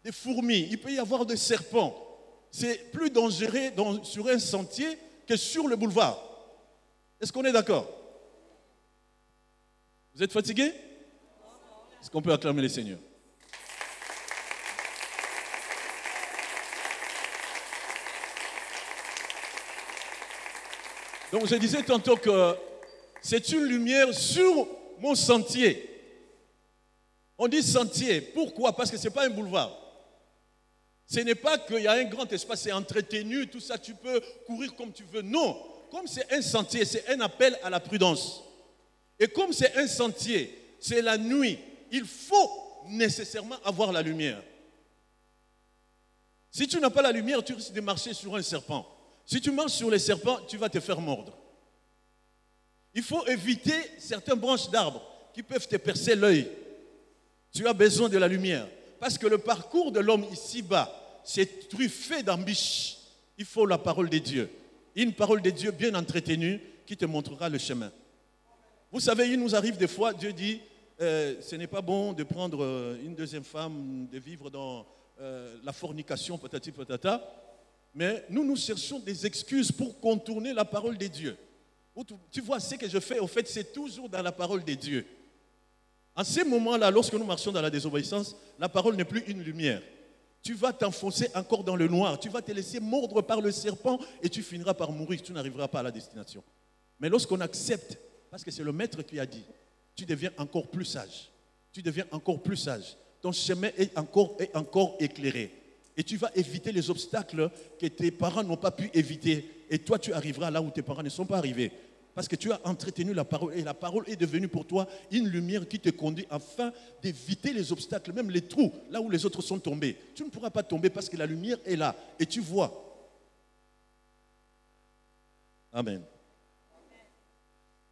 des fourmis, il peut y avoir des serpents. C'est plus dangereux sur un sentier que sur le boulevard. Est-ce qu'on est d'accord? Vous êtes fatigué? Est-ce qu'on peut acclamer le Seigneur? Donc je disais tantôt que c'est une lumière sur mon sentier. On dit sentier. Pourquoi? Parce que ce n'est pas un boulevard. Ce n'est pas qu'il y a un grand espace, c'est entretenu, tout ça, tu peux courir comme tu veux. Non, comme c'est un sentier, c'est un appel à la prudence. Et comme c'est un sentier, c'est la nuit, il faut nécessairement avoir la lumière. Si tu n'as pas la lumière, tu risques de marcher sur un serpent. Si tu marches sur les serpents, tu vas te faire mordre. Il faut éviter certaines branches d'arbres qui peuvent te percer l'œil. Tu as besoin de la lumière. Parce que le parcours de l'homme ici-bas, c'est truffé d'embûches. Il faut la parole de Dieu. Une parole de Dieu bien entretenue qui te montrera le chemin. Vous savez, il nous arrive des fois, Dieu dit, ce n'est pas bon de prendre une deuxième femme, de vivre dans la fornication, patati patata. Mais nous cherchons des excuses pour contourner la parole de Dieu. Tu vois, ce que je fais, au fait, c'est toujours dans la parole de Dieu. En ces moments-là, lorsque nous marchons dans la désobéissance, la parole n'est plus une lumière. Tu vas t'enfoncer encore dans le noir. Tu vas te laisser mordre par le serpent et tu finiras par mourir. Tu n'arriveras pas à la destination. Mais lorsqu'on accepte, parce que c'est le maître qui a dit, tu deviens encore plus sage. Tu deviens encore plus sage. Ton chemin est encore éclairé. Et tu vas éviter les obstacles que tes parents n'ont pas pu éviter. Et toi, tu arriveras là où tes parents ne sont pas arrivés. Parce que tu as entretenu la parole. Et la parole est devenue pour toi une lumière qui te conduit afin d'éviter les obstacles, même les trous, là où les autres sont tombés. Tu ne pourras pas tomber parce que la lumière est là. Et tu vois. Amen.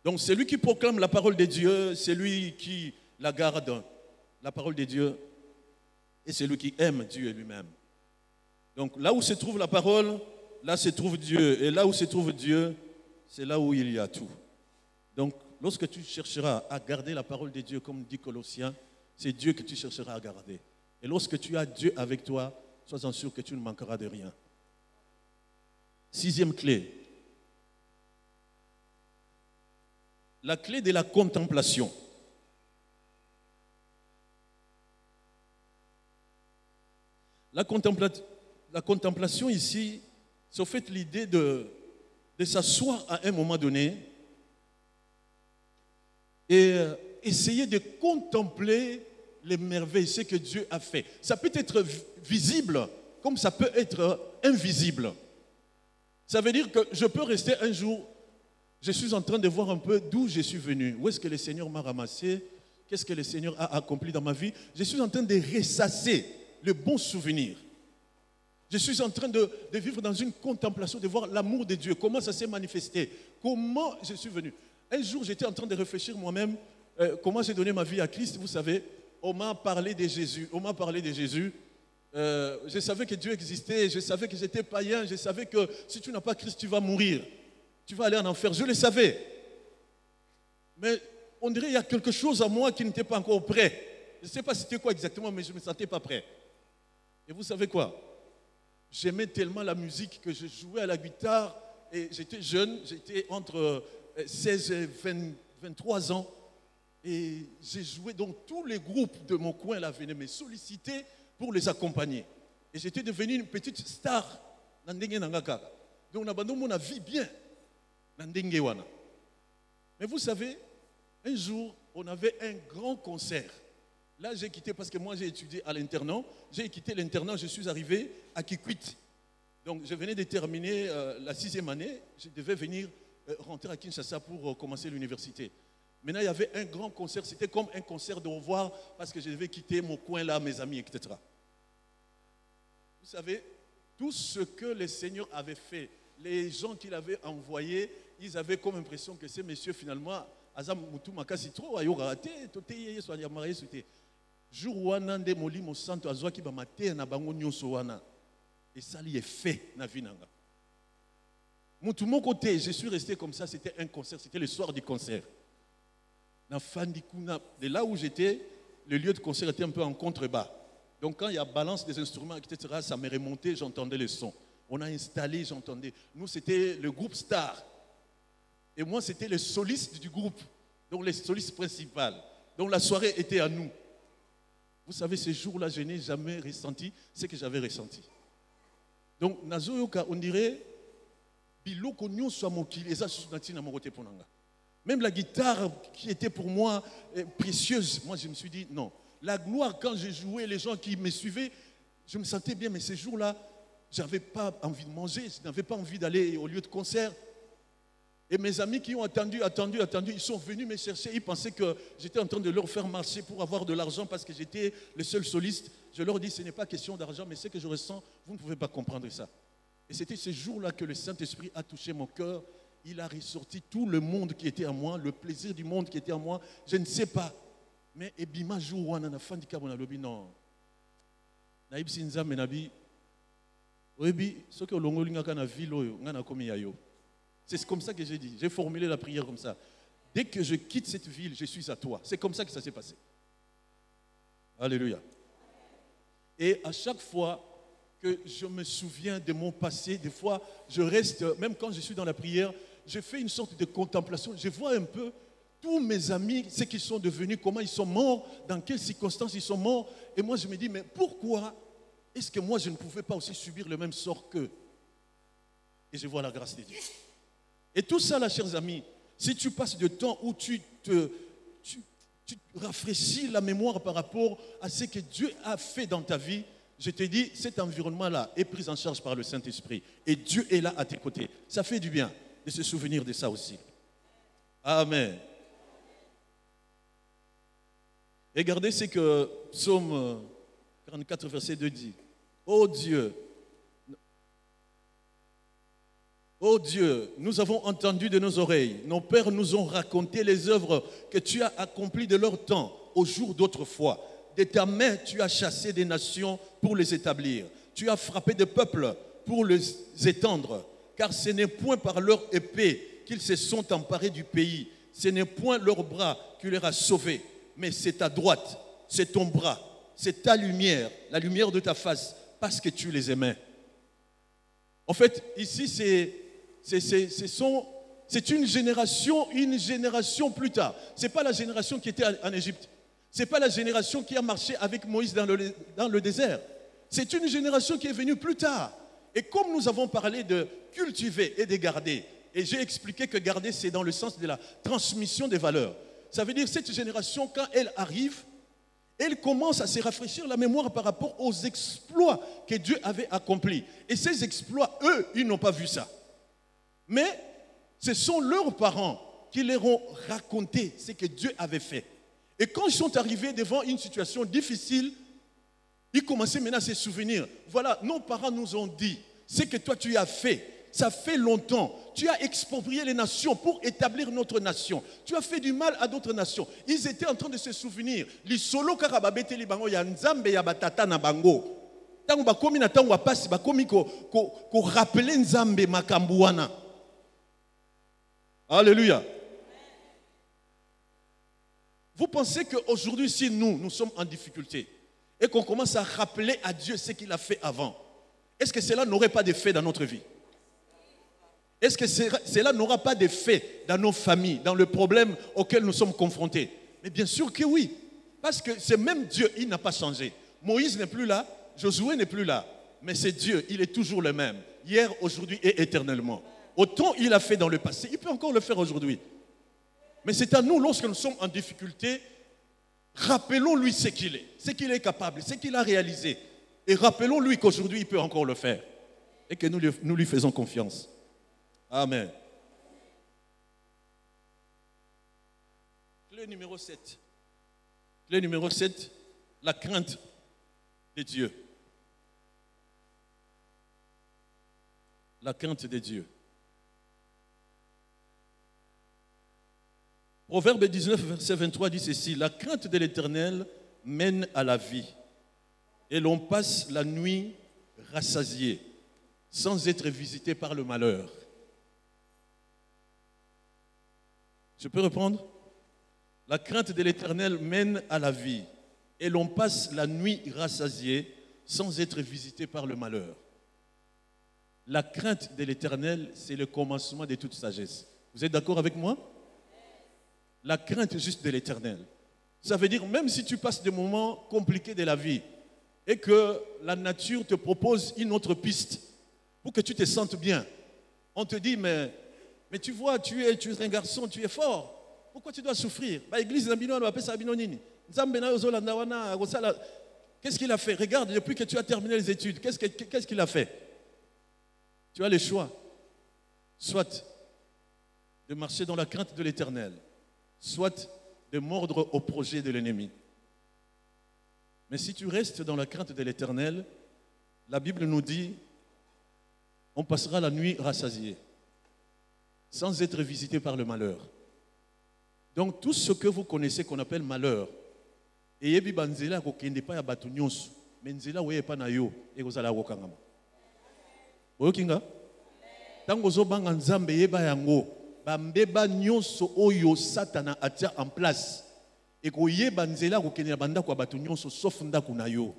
Donc, c'est lui qui proclame la parole de Dieu, c'est lui qui la garde, la parole de Dieu, et c'est lui qui aime Dieu lui-même. Donc, là où se trouve la parole, là se trouve Dieu. Et là où se trouve Dieu, c'est là où il y a tout. Donc, lorsque tu chercheras à garder la parole de Dieu, comme dit Colossiens, c'est Dieu que tu chercheras à garder. Et lorsque tu as Dieu avec toi, sois-en sûr que tu ne manqueras de rien. 6e clé. La clé de la contemplation. La contemplation ici, c'est au fait l'idée de s'asseoir à un moment donné et essayer de contempler les merveilles, ce que Dieu a fait. Ça peut être visible comme ça peut être invisible. Ça veut dire que je peux rester un jour, je suis en train de voir un peu d'où je suis venu, où est-ce que le Seigneur m'a ramassé, qu'est-ce que le Seigneur a accompli dans ma vie. Je suis en train de ressasser le bon souvenir. Je suis en train de vivre dans une contemplation, de voir l'amour de Dieu, comment ça s'est manifesté, comment je suis venu. Un jour, j'étais en train de réfléchir moi-même, comment j'ai donné ma vie à Christ. Vous savez, on m'a parlé de Jésus. Je savais que Dieu existait, je savais que j'étais païen, je savais que si tu n'as pas Christ, tu vas mourir. Tu vas aller en enfer. Je le savais. Mais on dirait qu'il y a quelque chose à moi qui n'était pas encore prêt. Je ne sais pas c'était quoi exactement, mais je ne me sentais pas prêt. Et vous savez quoi? J'aimais tellement la musique que je jouais à la guitare et j'étais jeune, j'étais entre 16 et 23 ans. Et j'ai joué, donc tous les groupes de mon coin là venaient me solliciter pour les accompagner. Et j'étais devenu une petite star. Donc on a vie bien. Mais vous savez, un jour, on avait un grand concert. Là, j'ai quitté parce que moi, j'ai étudié à l'internat. J'ai quitté l'internat, je suis arrivé à Kikwit. Donc, je venais de terminer la 6e année. Je devais venir rentrer à Kinshasa pour commencer l'université. Maintenant, il y avait un grand concert. C'était comme un concert de revoir parce que je devais quitter mon coin là, mes amis, etc. Vous savez, tout ce que le Seigneur avait fait, les gens qu'il avait envoyés, ils avaient comme impression que ces messieurs, finalement, Azam Moutou Makasi trop, ayo raté, toté yeye so ya marié souté. Jour wana nde molimo santo azwaki ba maté na bango nyonso wana. Et ça lui est fait na vie nanga. Moutou mon côté, je suis resté comme ça, c'était un concert, c'était le soir du concert. De là où j'étais, le lieu de concert était un peu en contrebas. Donc quand il y a balance des instruments, etc., ça m'est remonté, j'entendais le son. On a installé, j'entendais. Nous, c'était le groupe Star. Et moi, c'était le soliste du groupe, donc le soliste principal. Donc la soirée était à nous. Vous savez, ce jour-là, je n'ai jamais ressenti ce que j'avais ressenti. Donc, on dirait, biloko nyonso mokili eza sunati na mokote ponanga. Même la guitare qui était pour moi précieuse, moi je me suis dit non. La gloire, quand j'ai joué, les gens qui me suivaient, je me sentais bien, mais ces jours-là, je n'avais pas envie de manger, je n'avais pas envie d'aller au lieu de concert. Et mes amis qui ont attendu, ils sont venus me chercher, ils pensaient que j'étais en train de leur faire marcher pour avoir de l'argent parce que j'étais le seul soliste. Je leur dis, ce n'est pas question d'argent, mais ce que je ressens, vous ne pouvez pas comprendre ça. Et c'était ce jour-là que le Saint-Esprit a touché mon cœur. Il a ressorti tout le monde qui était à moi, le plaisir du monde qui était à moi. Je ne sais pas. Mais ebima jour wana na fandika bona lobi non. Na ibsi nzambe na bi. Oyebi soki olongolinga na ville oyo ngana komi yayo. C'est comme ça que j'ai dit. J'ai formulé la prière comme ça. Dès que je quitte cette ville, je suis à toi. C'est comme ça que ça s'est passé. Alléluia. Et à chaque fois que je me souviens de mon passé, des fois, je reste, même quand je suis dans la prière, je fais une sorte de contemplation. Je vois un peu tous mes amis, ce qu'ils sont devenus, comment ils sont morts, dans quelles circonstances ils sont morts. Et moi, je me dis, mais pourquoi est-ce que moi, je ne pouvais pas aussi subir le même sort qu'eux? Et je vois la grâce de Dieu. Et tout ça, là, chers amis, si tu passes du temps où tu rafraîchis la mémoire par rapport à ce que Dieu a fait dans ta vie, je te dis, cet environnement-là est pris en charge par le Saint-Esprit. Et Dieu est là à tes côtés. Ça fait du bien de se souvenir de ça aussi. Amen. Regardez ce que Psaume 44, verset 2 dit. Oh Dieu, nous avons entendu de nos oreilles, nos pères nous ont raconté les œuvres que tu as accomplies de leur temps, au jour d'autrefois. De ta main, tu as chassé des nations pour les établir. Tu as frappé des peuples pour les étendre. Car ce n'est point par leur épée qu'ils se sont emparés du pays. Ce n'est point leur bras qui les a sauvés. Mais c'est ta droite, c'est ton bras, c'est ta lumière, la lumière de ta face, parce que tu les aimais. En fait, ici, c'est une génération plus tard. Ce n'est pas la génération qui était en Égypte. Ce n'est pas la génération qui a marché avec Moïse dans le désert. C'est une génération qui est venue plus tard. Et comme nous avons parlé de cultiver et de garder, et j'ai expliqué que garder, c'est dans le sens de la transmission des valeurs. Ça veut dire que cette génération, quand elle arrive, elle commence à se rafraîchir la mémoire par rapport aux exploits que Dieu avait accomplis. Et ces exploits, eux, ils n'ont pas vu ça. Mais ce sont leurs parents qui leur ont raconté ce que Dieu avait fait. Et quand ils sont arrivés devant une situation difficile, ils commençaient maintenant à se souvenir. Voilà, nos parents nous ont dit, ce que toi tu as fait, ça fait longtemps. Tu as exproprié les nations pour établir notre nation. Tu as fait du mal à d'autres nations. Ils étaient en train de se souvenir. Li solo karababete li bango ya nzambe ya batata na bango. Tango bakomi na tango apasi bakomi ko rappeler nzambe makambu wana. Alléluia. Vous pensez qu'aujourd'hui, si nous sommes en difficulté et qu'on commence à rappeler à Dieu ce qu'il a fait avant, est-ce que cela n'aurait pas d'effet dans notre vie? Est-ce que cela n'aura pas d'effet dans nos familles, dans le problème auquel nous sommes confrontés? Mais bien sûr que oui. Parce que c'est même Dieu, il n'a pas changé. Moïse n'est plus là, Josué n'est plus là. Mais c'est Dieu, il est toujours le même. Hier, aujourd'hui et éternellement. Autant il a fait dans le passé, il peut encore le faire aujourd'hui. Mais c'est à nous, lorsque nous sommes en difficulté, rappelons-lui ce qu'il est capable, ce qu'il a réalisé. Et rappelons-lui qu'aujourd'hui, il peut encore le faire. Et que nous lui faisons confiance. Amen. Clé numéro 7. Clé numéro 7, la crainte de Dieu. La crainte de Dieu. Proverbe 19, verset 23 dit ceci: la crainte de l'Éternel mène à la vie, et l'on passe la nuit rassasié, sans être visité par le malheur. Je peux reprendre? La crainte de l'Éternel mène à la vie, et l'on passe la nuit rassasié, sans être visité par le malheur. La crainte de l'Éternel, c'est le commencement de toute sagesse. Vous êtes d'accord avec moi? La crainte juste de l'Éternel. Ça veut dire, même si tu passes des moments compliqués de la vie et que la nature te propose une autre piste pour que tu te sentes bien, on te dit, mais tu vois, tu es un garçon, tu es fort. Pourquoi tu dois souffrir? Qu'est-ce qu'il a fait? Regarde, depuis que tu as terminé les études, qu'est-ce qu'il a fait? Tu as le choix. Soit de marcher dans la crainte de l'Éternel, soit de mordre au projet de l'ennemi. Mais si tu restes dans la crainte de l'Éternel, la Bible nous dit, on passera la nuit rassasié, sans être visité par le malheur. Donc tout ce que vous connaissez qu'on appelle malheur, et yebi banzela ko kende pa ya batu nyonso, mais nzela weye pa na yo e kozala ko kangama. Oyokinga? Tango zo banga nzambe yeba yango, bambeba nyonso oyo Satana atia en place. Et koyeba nzela ko kende banda ko batu nyonso sauf ndako na yo.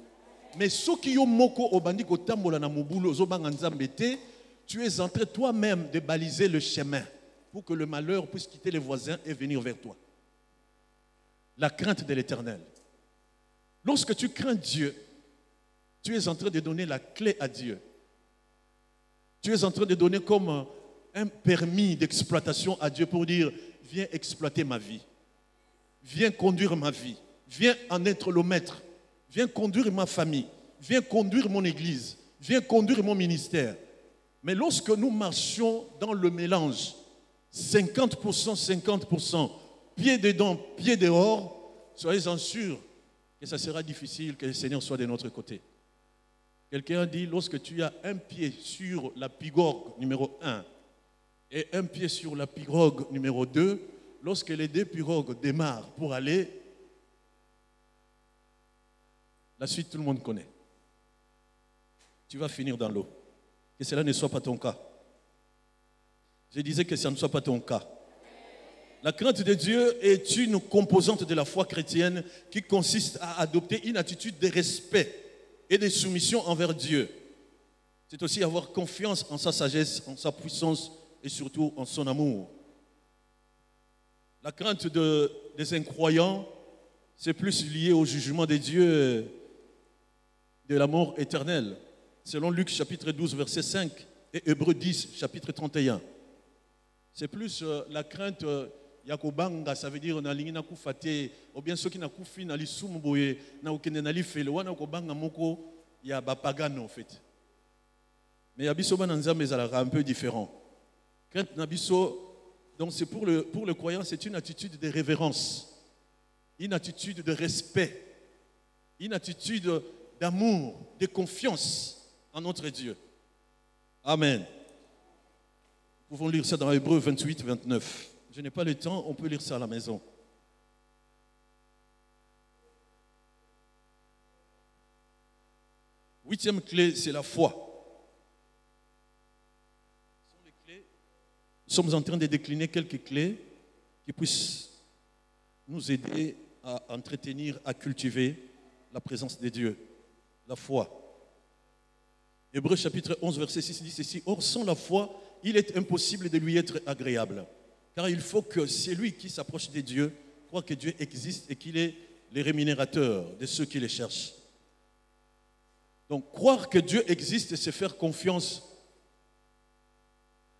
Mais soki yo moko obandi ko tambola na mobulu zo banga nzambe te, tu es en train toi-même de baliser le chemin pour que le malheur puisse quitter les voisins et venir vers toi. La crainte de l'Éternel. Lorsque tu crains Dieu, tu es en train de donner la clé à Dieu. Tu es en train de donner comme un permis d'exploitation à Dieu pour dire, viens exploiter ma vie. Viens conduire ma vie. Viens en être le maître. Viens conduire ma famille. Viens conduire mon église. Viens conduire mon ministère. Mais lorsque nous marchions dans le mélange, 50%, 50%, pied dedans, pied dehors, soyez-en sûrs que ça sera difficile que le Seigneur soit de notre côté. Quelqu'un a dit, lorsque tu as un pied sur la pirogue numéro 1 et un pied sur la pirogue numéro 2, lorsque les deux pirogues démarrent pour aller, la suite tout le monde connaît. Tu vas finir dans l'eau. Que cela ne soit pas ton cas. Je disais que ça ne soit pas ton cas. La crainte de Dieu est une composante de la foi chrétienne qui consiste à adopter une attitude de respect et de soumission envers Dieu. C'est aussi avoir confiance en sa sagesse, en sa puissance et surtout en son amour. La crainte des incroyants, c'est plus lié au jugement de Dieu de la mort éternelle. Selon Luc chapitre 12, verset 5 et Hébreux 10, chapitre 31. C'est plus la crainte yakobanga, ça veut dire on a ligné na kufate ou bien ceux qui na kufi na lisumu boye na okende na lifele wana kobanga moko ya bapagano en fait. Mais yabiso bana nzambe ezalaka un peu différent. Crainte na biso, donc c'est pour le croyant, c'est une attitude de révérence, une attitude de respect, une attitude d'amour, de confiance en notre Dieu. Amen. Nous pouvons lire ça dans Hébreux 28, 29. Je n'ai pas le temps, on peut lire ça à la maison. Huitième clé, c'est la foi. Nous sommes en train de décliner quelques clés qui puissent nous aider à entretenir, à cultiver la présence de Dieu, la foi. Hébreux chapitre 11, verset 6 dit ceci. Or, sans la foi, il est impossible de lui être agréable. Car il faut que celui qui s'approche de Dieu croit que Dieu existe et qu'il est le rémunérateur de ceux qui le cherchent. Donc, croire que Dieu existe, c'est faire confiance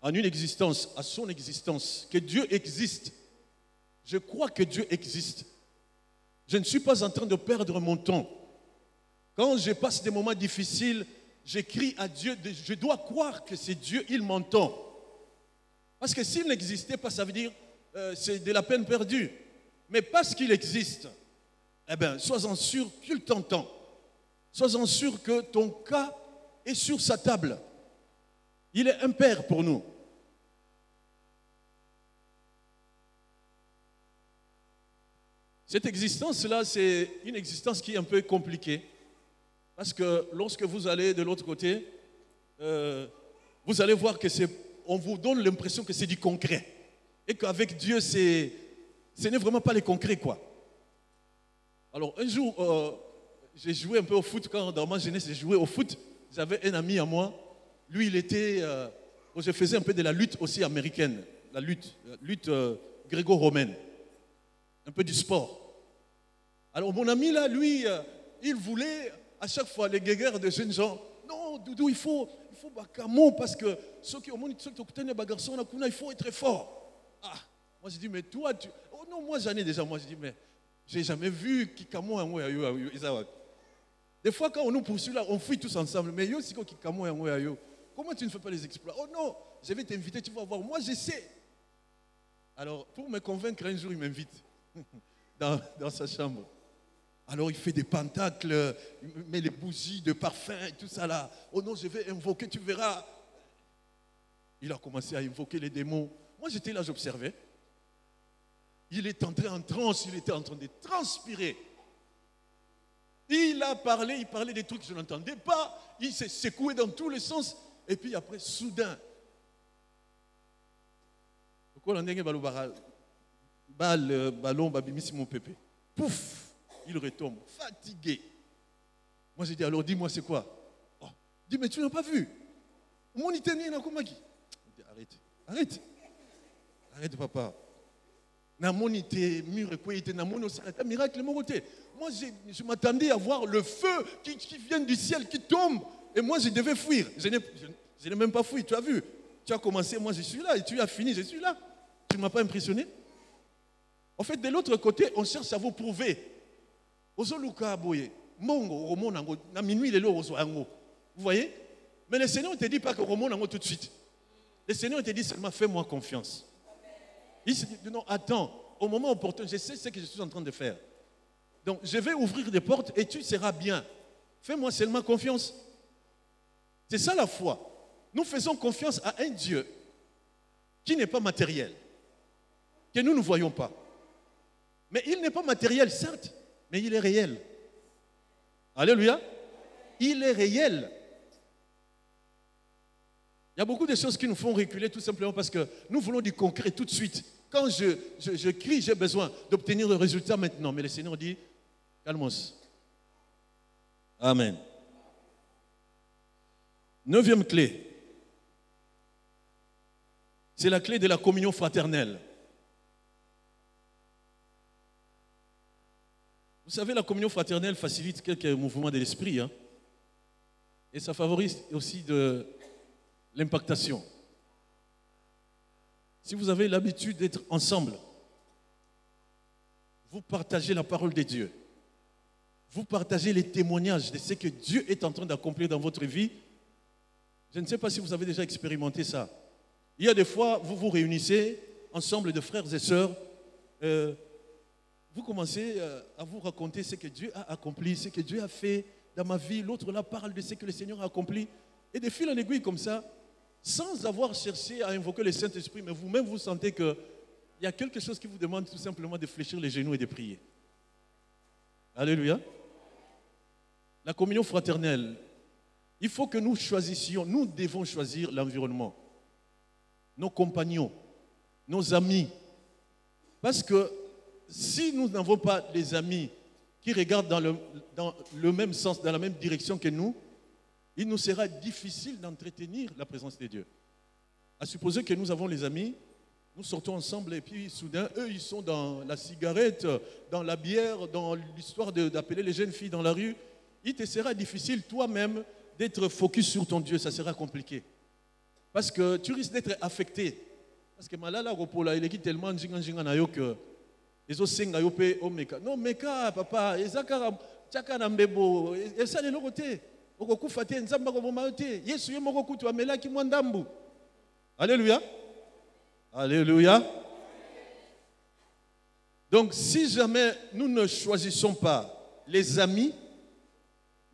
en une existence, à son existence, que Dieu existe. Je crois que Dieu existe. Je ne suis pas en train de perdre mon temps. Quand je passe des moments difficiles, j'écris à Dieu, je dois croire que c'est Dieu, il m'entend. Parce que s'il n'existait pas, ça veut dire c'est de la peine perdue. Mais parce qu'il existe, eh bien, sois-en sûr qu'il t'entend. Sois-en sûr que ton cas est sur sa table. Il est un père pour nous. Cette existence-là, c'est une existence qui est un peu compliquée. Parce que lorsque vous allez de l'autre côté, vous allez voir que on vous donne l'impression que c'est du concret. Et qu'avec Dieu, ce n'est vraiment pas le concret, quoi. Alors, un jour, j'ai joué un peu au foot. Quand dans ma jeunesse, j'ai joué au foot. J'avais un ami à moi. Lui, il était... je faisais un peu de la lutte aussi américaine. La lutte gréco-romaine. Un peu du sport. Alors, mon ami, là, lui, il voulait, à chaque fois, les guéguerres de jeunes gens, non, Doudou, il faut bacamo parce que ceux qui ont des garçons, il faut être fort. Ah, moi, je dis, mais toi, oh non, moi, j'en ai déjà. Moi, je dis, mais j'ai jamais vu Kikamo en Oyayo. Des fois, quand on nous poursuit là, on fuit tous ensemble. Mais yo, si Kikamo en Oyayo, comment tu ne fais pas les exploits? Oh non, je vais t'inviter, tu vas voir. Moi, je sais. Alors, pour me convaincre, un jour, il m'invite dans sa chambre. Alors il fait des pentacles, il met les bougies de parfum et tout ça là. Oh non, je vais invoquer, tu verras. Il a commencé à invoquer les démons. Moi j'étais là, j'observais. Il est entré en transe, il était en train de transpirer. Il a parlé, il parlait des trucs que je n'entendais pas. Il s'est secoué dans tous les sens. Et puis après, soudain, ballon, babimissimo pépé. Pouf! Il retombe, fatigué. Moi, j'ai dit, alors dis-moi, c'est quoi? Oh, dis, mais tu n'as pas vu? Arrête, papa. Miracle, moi, je m'attendais à voir le feu qui vient du ciel, qui tombe. Et moi, je devais fuir. Je n'ai même pas fui, tu as vu? Tu as commencé, moi, je suis là. Et tu as fini, je suis là. Tu ne m'as pas impressionné? En fait, de l'autre côté, on cherche à vous prouver. Vous voyez? Mais le Seigneur ne te dit pas que Romo tout de suite. Le Seigneur te dit seulement fais-moi confiance. Il se dit non, attends, au moment opportun, je sais ce que je suis en train de faire. Donc je vais ouvrir des portes et tu seras bien. Fais-moi seulement confiance. C'est ça la foi. Nous faisons confiance à un Dieu qui n'est pas matériel, que nous ne voyons pas. Mais il n'est pas matériel, certes, mais il est réel. Alléluia. Il est réel. Il y a beaucoup de choses qui nous font reculer tout simplement parce que nous voulons du concret tout de suite. Quand je crie, j'ai besoin d'obtenir le résultat maintenant. Mais le Seigneur dit, calmos. Amen. 9e clé. C'est la clé de la communion fraternelle. Vous savez, la communion fraternelle facilite quelques mouvements de l'esprit. Hein? Et ça favorise aussi de l'impactation. Si vous avez l'habitude d'être ensemble, vous partagez la parole de Dieu. Vous partagez les témoignages de ce que Dieu est en train d'accomplir dans votre vie. Je ne sais pas si vous avez déjà expérimenté ça. Il y a des fois, vous vous réunissez ensemble de frères et sœurs. Vous commencez à vous raconter ce que Dieu a accompli, ce que Dieu a fait dans ma vie. L'autre là parle de ce que le Seigneur a accompli. Et de fil en aiguille comme ça, sans avoir cherché à invoquer le Saint-Esprit, mais vous-même vous sentez qu'il y a quelque chose qui vous demande tout simplement de fléchir les genoux et de prier. Alléluia. La communion fraternelle, il faut que nous choisissions, nous devons choisir l'environnement, nos compagnons, nos amis. Parce que si nous n'avons pas des amis qui regardent dans le même sens, dans la même direction que nous, il nous sera difficile d'entretenir la présence de Dieu. À supposer que nous avons les amis, nous sortons ensemble et puis soudain, eux, ils sont dans la cigarette, dans la bière, dans l'histoire d'appeler les jeunes filles dans la rue. Il te sera difficile toi-même d'être focus sur ton Dieu, ça sera compliqué. Parce que tu risques d'être affecté. Parce que malala ropola, il est tellement njinga na yo que ezo senga yo pe o meka. Non meka papa, ezaka chaka na mbebo, esa le lokote. Okokufa te nzamba ko boma te. Yesu ye moko kutu amela ki mwandambu. Alléluia. Alléluia. Donc si jamais nous ne choisissons pas les amis,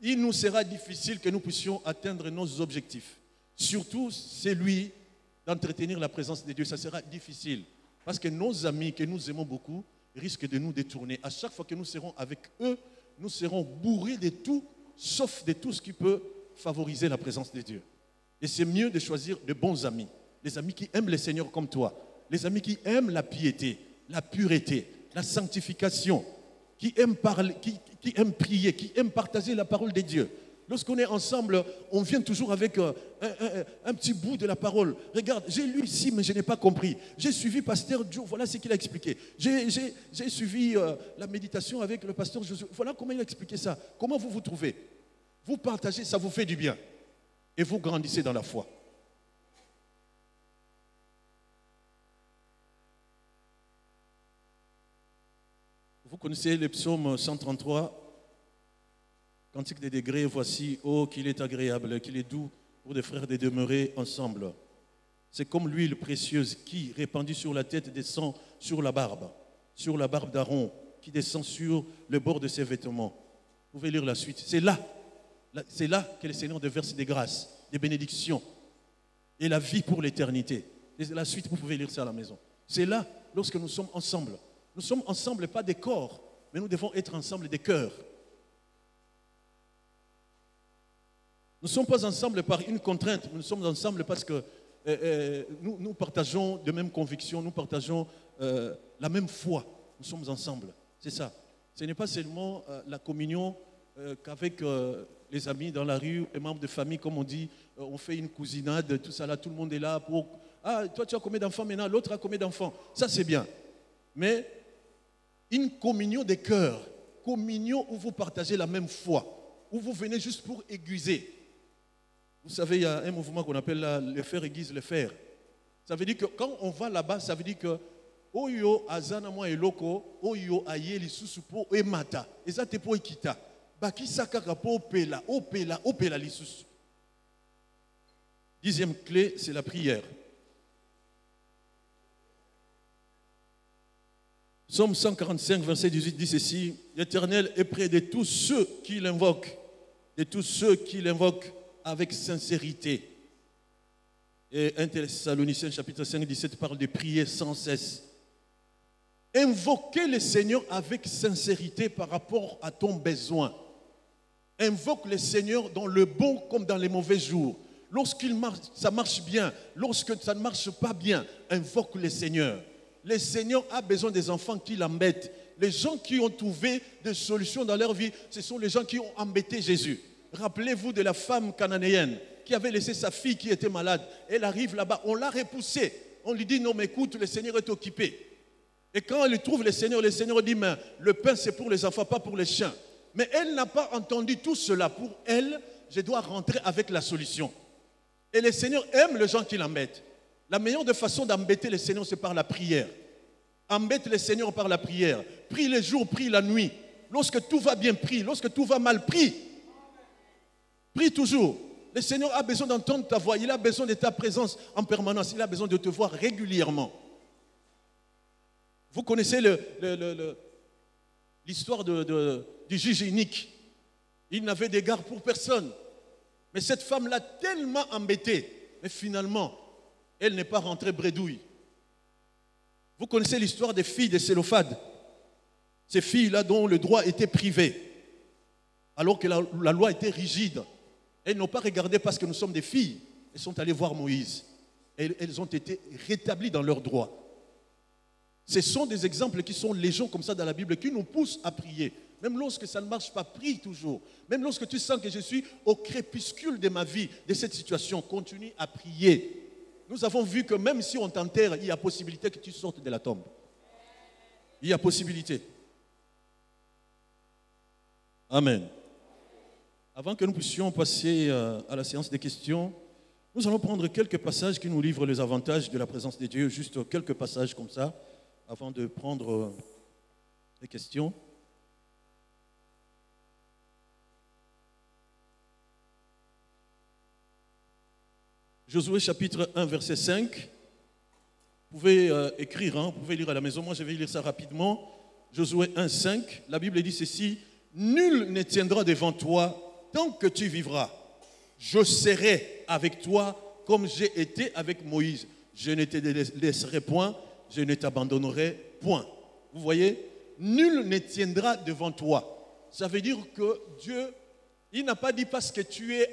il nous sera difficile que nous puissions atteindre nos objectifs. Surtout celui d'entretenir la présence de Dieu, ça sera difficile. Parce que nos amis que nous aimons beaucoup risquent de nous détourner. À chaque fois que nous serons avec eux, nous serons bourrés de tout, sauf de tout ce qui peut favoriser la présence de Dieu. Et c'est mieux de choisir de bons amis. Les amis qui aiment le Seigneur comme toi. Les amis qui aiment la piété, la pureté, la sanctification, qui aiment parler, qui aiment prier, qui aiment partager la parole de Dieu. Lorsqu'on est ensemble, on vient toujours avec un petit bout de la parole. Regarde, j'ai lu ici, mais je n'ai pas compris. J'ai suivi Pasteur Joe, voilà ce qu'il a expliqué. J'ai suivi la méditation avec le Pasteur Josué. Voilà comment il a expliqué ça. Comment vous vous trouvez? Vous partagez, ça vous fait du bien. Et vous grandissez dans la foi. Vous connaissez le psaume 133, Cantique des degrés, voici, oh, qu'il est agréable, qu'il est doux pour des frères de demeurer ensemble. C'est comme l'huile précieuse qui, répandue sur la tête, descend sur la barbe d'Aaron, qui descend sur le bord de ses vêtements. Vous pouvez lire la suite. C'est là que le Seigneur déverse des grâces, des bénédictions et la vie pour l'éternité. Et la suite, vous pouvez lire ça à la maison. C'est là, lorsque nous sommes ensemble. Nous sommes ensemble, pas des corps, mais nous devons être ensemble des cœurs. Nous ne sommes pas ensemble par une contrainte, nous sommes ensemble parce que nous partageons de mêmes convictions, nous partageons la même foi. Nous sommes ensemble, c'est ça. Ce n'est pas seulement la communion qu'avec les amis dans la rue, les membres de famille, comme on dit, on fait une cousinade, tout ça là, tout le monde est là pour... Ah, toi tu as combien d'enfants maintenant, l'autre a combien d'enfants? Ça c'est bien. Mais une communion des cœurs, communion où vous partagez la même foi, où vous venez juste pour aiguiser. Vous savez, il y a un mouvement qu'on appelle là, le fer aiguise le fer. Ça veut dire que quand on va là-bas, ça veut dire que Oyo azana moi eloko, Oyo aye lisusu po emata, ezate po ikita. Baki sakaka po opela, opela lisusu. Dixième clé, c'est la prière. Psaume 145, verset 18 dit ceci: l'Éternel est près de tous ceux qui l'invoquent, de tous ceux qui l'invoquent avec sincérité. Et 1 Thessaloniciens chapitre 5, 17 parle de prier sans cesse. Invoquez le Seigneur avec sincérité par rapport à ton besoin. Invoque le Seigneur dans le bon comme dans les mauvais jours. Lorsqu'il marche, ça marche bien. Lorsque ça ne marche pas bien, invoque le Seigneur. Le Seigneur a besoin des enfants qui l'embêtent. Les gens qui ont trouvé des solutions dans leur vie, ce sont les gens qui ont embêté Jésus. Rappelez-vous de la femme cananéenne qui avait laissé sa fille qui était malade. Elle arrive là-bas, on l'a repoussée. On lui dit, non mais écoute, le Seigneur est occupé. Et quand elle trouve le Seigneur dit, mais le pain c'est pour les enfants, pas pour les chiens. Mais elle n'a pas entendu tout cela. Pour elle, je dois rentrer avec la solution. Et le Seigneur aime les gens qui l'embêtent. La meilleure façon d'embêter le Seigneur, c'est par la prière. Embête le Seigneur par la prière. Prie le jour, prie la nuit. Lorsque tout va bien, prie. Lorsque tout va mal, prie. Prie toujours. Le Seigneur a besoin d'entendre ta voix. Il a besoin de ta présence en permanence. Il a besoin de te voir régulièrement. Vous connaissez l'histoire du juge inique. Il n'avait d'égard pour personne. Mais cette femme l'a tellement embêté. Mais finalement, elle n'est pas rentrée bredouille. Vous connaissez l'histoire des filles de Sélophade. Ces filles-là dont le droit était privé. Alors que la loi était rigide. Elles n'ont pas regardé parce que nous sommes des filles. Elles sont allées voir Moïse. Elles ont été rétablies dans leurs droits. Ce sont des exemples qui sont légion comme ça dans la Bible, qui nous poussent à prier. Même lorsque ça ne marche pas, prie toujours. Même lorsque tu sens que je suis au crépuscule de ma vie, de cette situation, continue à prier. Nous avons vu que même si on t'enterre, il y a possibilité que tu sortes de la tombe. Il y a possibilité. Amen. Avant que nous puissions passer à la séance des questions, nous allons prendre quelques passages qui nous livrent les avantages de la présence de Dieu, juste quelques passages comme ça, avant de prendre les questions. Josué chapitre 1, verset 5. Vous pouvez écrire, vous pouvez lire à la maison. Moi, je vais lire ça rapidement. Josué 1, 5. La Bible dit ceci. Nul ne tiendra devant toi tant que tu vivras. Je serai avec toi comme j'ai été avec Moïse. Je ne te laisserai point, je ne t'abandonnerai point. Vous voyez? Nul ne tiendra devant toi. Ça veut dire que Dieu, il n'a pas dit parce que tu es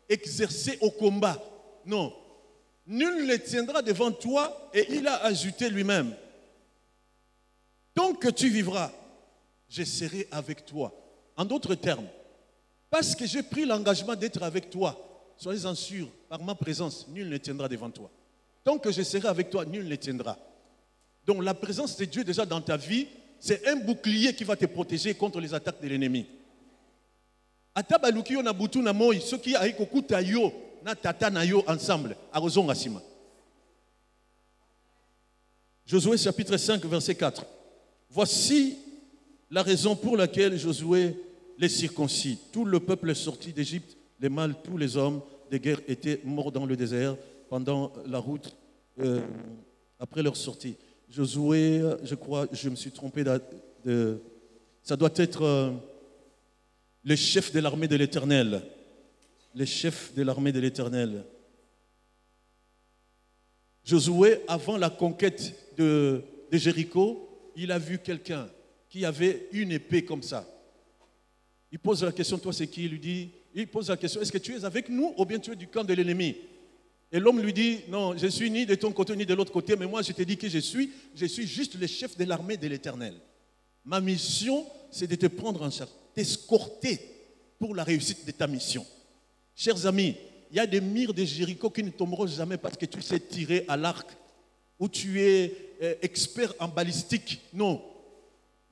exercé au combat. Non. Nul ne tiendra devant toi et il a ajouté lui-même. Tant que tu vivras, je serai avec toi. En d'autres termes, parce que j'ai pris l'engagement d'être avec toi, soyez-en sûrs, par ma présence, nul ne tiendra devant toi. Tant que je serai avec toi, nul ne tiendra. Donc la présence de Dieu déjà dans ta vie, c'est un bouclier qui va te protéger contre les attaques de l'ennemi. Atabaluki yo na butu na moi, ceux qui aïko kuta yo na tata na yo ensemble, à Rozonga Sima. Josué chapitre 5, verset 4. Voici la raison pour laquelle Josué les circoncis. Tout le peuple sorti d'Égypte, les mâles, tous les hommes de guerre étaient morts dans le désert pendant la route après leur sortie. Josué, je crois, je me suis trompé, ça doit être le chef de l'armée de l'Éternel. Le chef de l'armée de l'Éternel. Josué, avant la conquête de Jéricho, il a vu quelqu'un qui avait une épée comme ça. Il pose la question, toi c'est qui? Il pose la question, est-ce que tu es avec nous ou bien tu es du camp de l'ennemi? Et l'homme lui dit, non, je suis ni de ton côté ni de l'autre côté, mais moi je te dis que je suis juste le chef de l'armée de l'Éternel. Ma mission, c'est de te prendre en charge, t'escorter pour la réussite de ta mission. Chers amis, il y a des murs de Jéricho qui ne tomberont jamais parce que tu sais tirer à l'arc ou tu es expert en balistique. Non.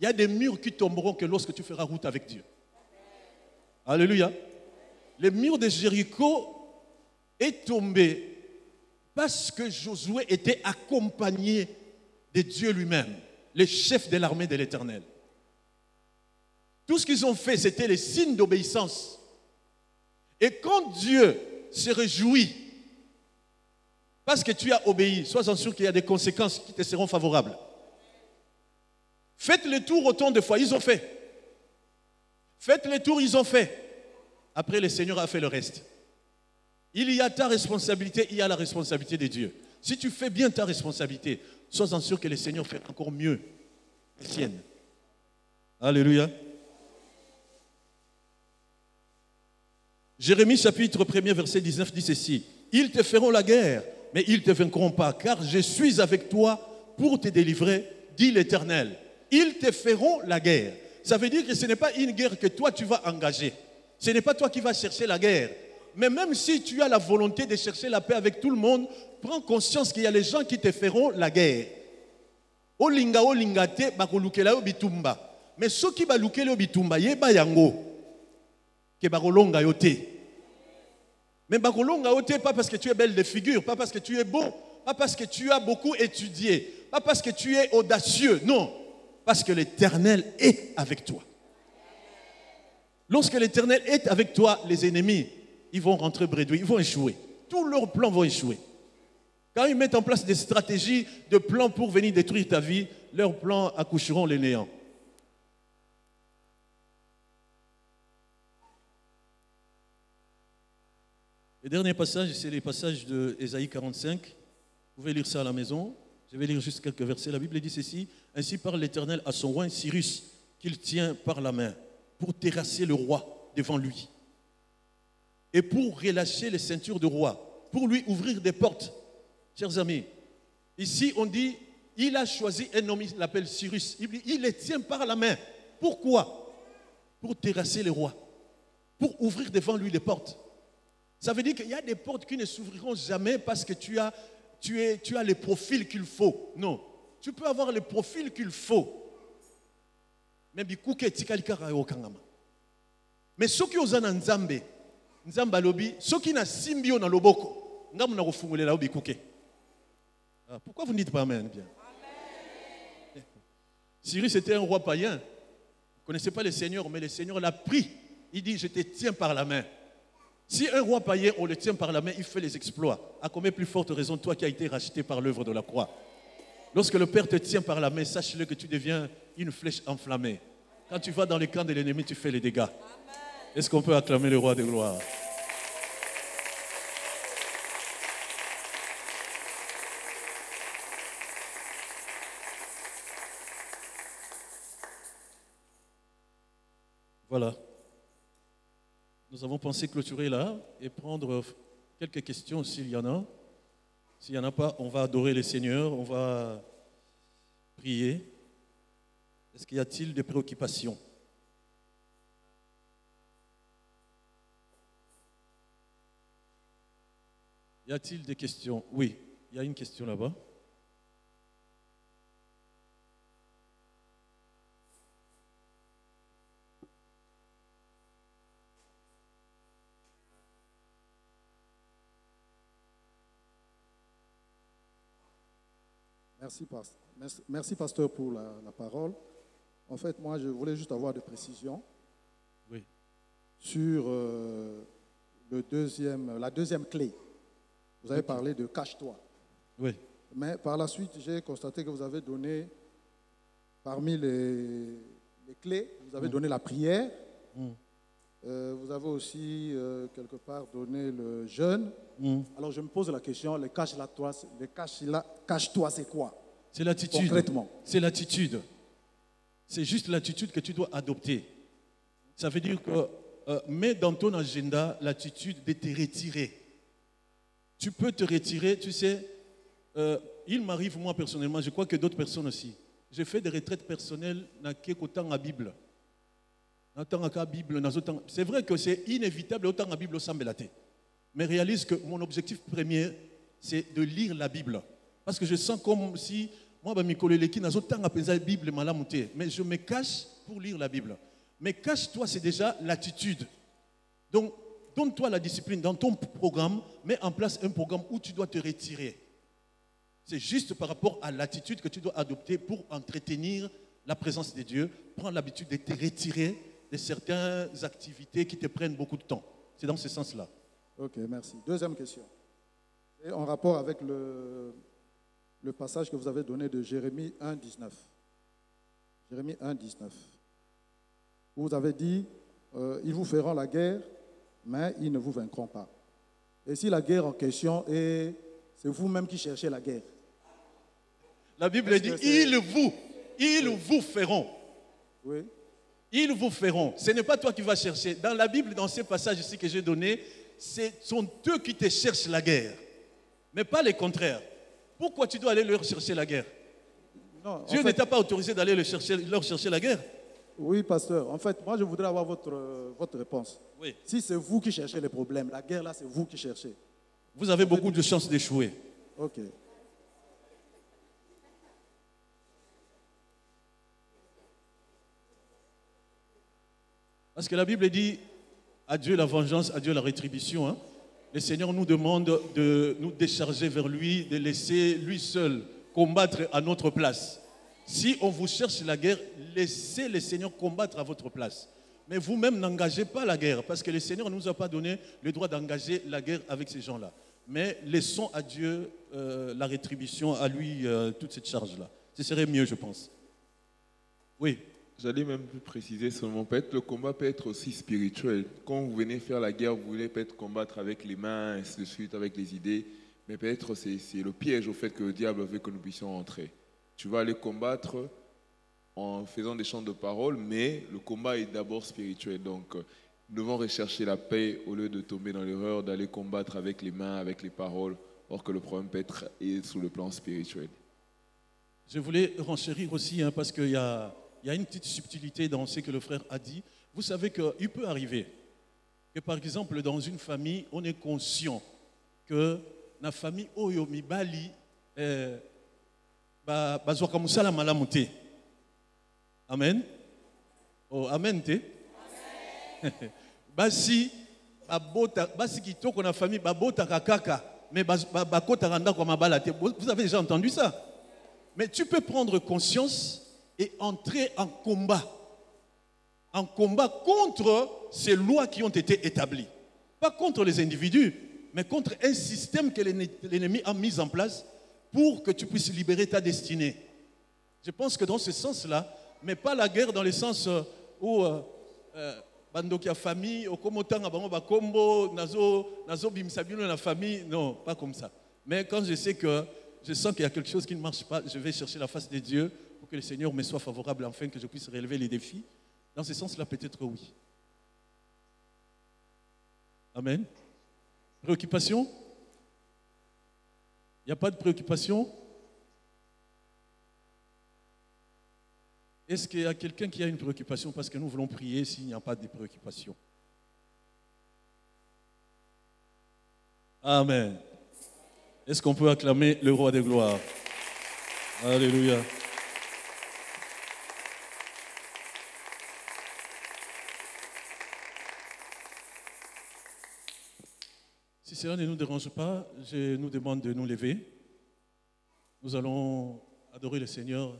Il y a des murs qui tomberont que lorsque tu feras route avec Dieu. Alléluia. Le mur de Jéricho est tombé parce que Josué était accompagné de Dieu lui-même, le chef de l'armée de l'Éternel. Tout ce qu'ils ont fait, c'était les signes d'obéissance. Et quand Dieu se réjouit parce que tu as obéi, sois-en sûr qu'il y a des conséquences qui te seront favorables. Faites le tour autant de fois, ils ont fait. Faites le tour, ils ont fait. Après, le Seigneur a fait le reste. Il y a ta responsabilité, il y a la responsabilité de Dieu. Si tu fais bien ta responsabilité, sois-en sûr que le Seigneur fait encore mieux la sienne. Alléluia. Jérémie chapitre 1er verset 19 dit ceci. Ils te feront la guerre, mais ils ne te vaincront pas, car je suis avec toi pour te délivrer, dit l'Éternel. Ils te feront la guerre. Ça veut dire que ce n'est pas une guerre que toi tu vas engager. Ce n'est pas toi qui vas chercher la guerre. Mais même si tu as la volonté de chercher la paix avec tout le monde, prends conscience qu'il y a les gens qui te feront la guerre. Olinga olingate bakolukela yo bitumba. Mais ceux qui balukela yo bitumba yeba yango ke bakolonga yo te. Mais bakolonga yo te pas parce que tu es belle de figure, pas parce que tu es beau, pas parce que tu as beaucoup étudié, pas parce que tu es audacieux, non, parce que l'Éternel est avec toi. Lorsque l'Éternel est avec toi, les ennemis, ils vont rentrer bredouille, ils vont échouer. Tous leurs plans vont échouer. Quand ils mettent en place des stratégies, de plans pour venir détruire ta vie, leurs plans accoucheront les néants. Le dernier passage, c'est les passages de Ésaïe 45. Vous pouvez lire ça à la maison. Je vais lire juste quelques versets. La Bible dit ceci. Ainsi parle l'Éternel à son roi Cyrus, qu'il tient par la main, pour terrasser le roi devant lui. Et pour relâcher les ceintures du roi, pour lui ouvrir des portes. Chers amis, ici on dit, Il a choisi un homme, il l'appelle Cyrus. Il les tient par la main. Pourquoi? Pour terrasser les rois. Pour ouvrir devant lui les portes. Ça veut dire qu'il y a des portes qui ne s'ouvriront jamais parce que tu as les profils qu'il faut. Non. Tu peux avoir les profils qu'il faut. Mais ceux qui osent en Nzambe, Nzamba lobi, ceux qui na simbio na loboko, ngamu na kufungule la obi kuke. Pourquoi vous ne dites pas amen bien? Cyrus était un roi païen. Il ne connaissait pas le Seigneur, mais le Seigneur l'a pris. Il dit, je te tiens par la main. Si un roi païen, on le tient par la main, il fait les exploits. À combien plus forte raison, toi qui as été racheté par l'œuvre de la croix? Lorsque le Père te tient par la main, sache-le que tu deviens une flèche enflammée. Quand tu vas dans le camp de l'ennemi, tu fais les dégâts. Est-ce qu'on peut acclamer le roi de gloire? Voilà. Nous avons pensé clôturer là et prendre quelques questions s'il y en a. S'il n'y en a pas, on va adorer le Seigneur, on va prier. Est-ce qu'il y a-t-il des préoccupations? Y a-t-il des questions? Oui, il y a une question là-bas. Merci, pasteur, pour la parole. En fait, moi, je voulais juste avoir des précisions sur la deuxième clé. Vous avez parlé de cache-toi. Oui. Mais par la suite, j'ai constaté que vous avez donné, parmi les clés, vous avez donné la prière. Vous avez aussi, quelque part, donné le jeûne. Alors, je me pose la question, le cache-toi, c'est quoi? C'est l'attitude. Concrètement. C'est l'attitude. C'est juste l'attitude que tu dois adopter. Ça veut dire que mets dans ton agenda l'attitude de te retirer. Tu peux te retirer, tu sais. Il m'arrive, moi personnellement, je crois que d'autres personnes aussi. J'ai fait des retraites personnelles dans la Bible. C'est vrai que c'est inévitable autant la Bible semble la tête. Mais réalise que mon objectif premier, c'est de lire la Bible. Parce que je sens comme si moi, mais je me cache pour lire la Bible. Mais cache-toi, c'est déjà l'attitude. Donc, donne-toi la discipline dans ton programme, mets en place un programme où tu dois te retirer. C'est juste par rapport à l'attitude que tu dois adopter pour entretenir la présence de Dieu. Prends l'habitude de te retirer de certaines activités qui te prennent beaucoup de temps. C'est dans ce sens-là. Ok, merci. Deuxième question. Et en rapport avec le passage que vous avez donné de Jérémie 1, 19. Jérémie 1, 19. Vous avez dit, ils vous feront la guerre, mais ils ne vous vaincront pas. Et si la guerre en question est, c'est vous-même qui cherchez la guerre. La Bible dit, ils vous feront. Oui. Ils vous feront. Ce n'est pas toi qui vas chercher. Dans la Bible, dans ces passages ici que j'ai donnés, ce sont eux qui te cherchent la guerre. Mais pas le contraire. Pourquoi tu dois aller leur chercher la guerre? Non, Dieu ne t'a pas autorisé d'aller leur chercher la guerre. Oui, pasteur. En fait, moi, je voudrais avoir votre réponse. Oui. Si c'est vous qui cherchez les problèmes, la guerre là, c'est vous qui cherchez. Vous avez beaucoup de chances d'échouer. Ok. Parce que la Bible dit, à Dieu la vengeance, à Dieu la rétribution. Hein. Le Seigneur nous demande de nous décharger vers lui, de laisser lui seul combattre à notre place. Si on vous cherche la guerre, laissez le Seigneur combattre à votre place. Mais vous-même, n'engagez pas la guerre, parce que le Seigneur ne nous a pas donné le droit d'engager la guerre avec ces gens-là. Mais laissons à Dieu la rétribution, à lui toute cette charge-là. Ce serait mieux, je pense. Oui. J'allais même plus préciser seulement, peut-être le combat peut être aussi spirituel. Quand vous venez faire la guerre, vous voulez peut-être combattre avec les mains, ainsi de suite, avec les idées, mais peut-être c'est le piège au fait que le diable veut que nous puissions entrer. Tu vas aller combattre en faisant des chants de parole, mais le combat est d'abord spirituel. Donc, nous devons rechercher la paix au lieu de tomber dans l'erreur d'aller combattre avec les mains, avec les paroles, or que le problème peut être sous le plan spirituel. Je voulais renchérir aussi, hein, parce qu'il y a une petite subtilité dans ce que le frère a dit. Vous savez qu'il peut arriver que, par exemple, dans une famille, on est conscient que la famille Oyo Mibali bazwaka musala malamu te. Amen. Oh, amen te. Basi kitoko na famille babota kakaka, mais bakota randa kwa mabala te. Vous avez déjà entendu ça? Mais tu peux prendre conscience et entrer en combat contre ces lois qui ont été établies. Pas contre les individus, mais contre un système que l'ennemi a mis en place pour que tu puisses libérer ta destinée. Je pense que dans ce sens-là, mais pas la guerre dans le sens où bandokia famille, okomotanga bango bakombo, nazo bimsabino la famille, non, pas comme ça. Mais quand je sens qu'il y a quelque chose qui ne marche pas, je vais chercher la face de Dieu pour que le Seigneur me soit favorable afin que je puisse relever les défis. Dans ce sens-là, peut-être oui. Amen. Préoccupation? Il n'y a pas de préoccupation? Est-ce qu'il y a quelqu'un qui a une préoccupation? Parce que nous voulons prier s'il n'y a pas de préoccupation. Amen. Est-ce qu'on peut acclamer le roi des gloires? Alléluia. Si cela ne nous dérange pas, je nous demande de nous lever. Nous allons adorer le Seigneur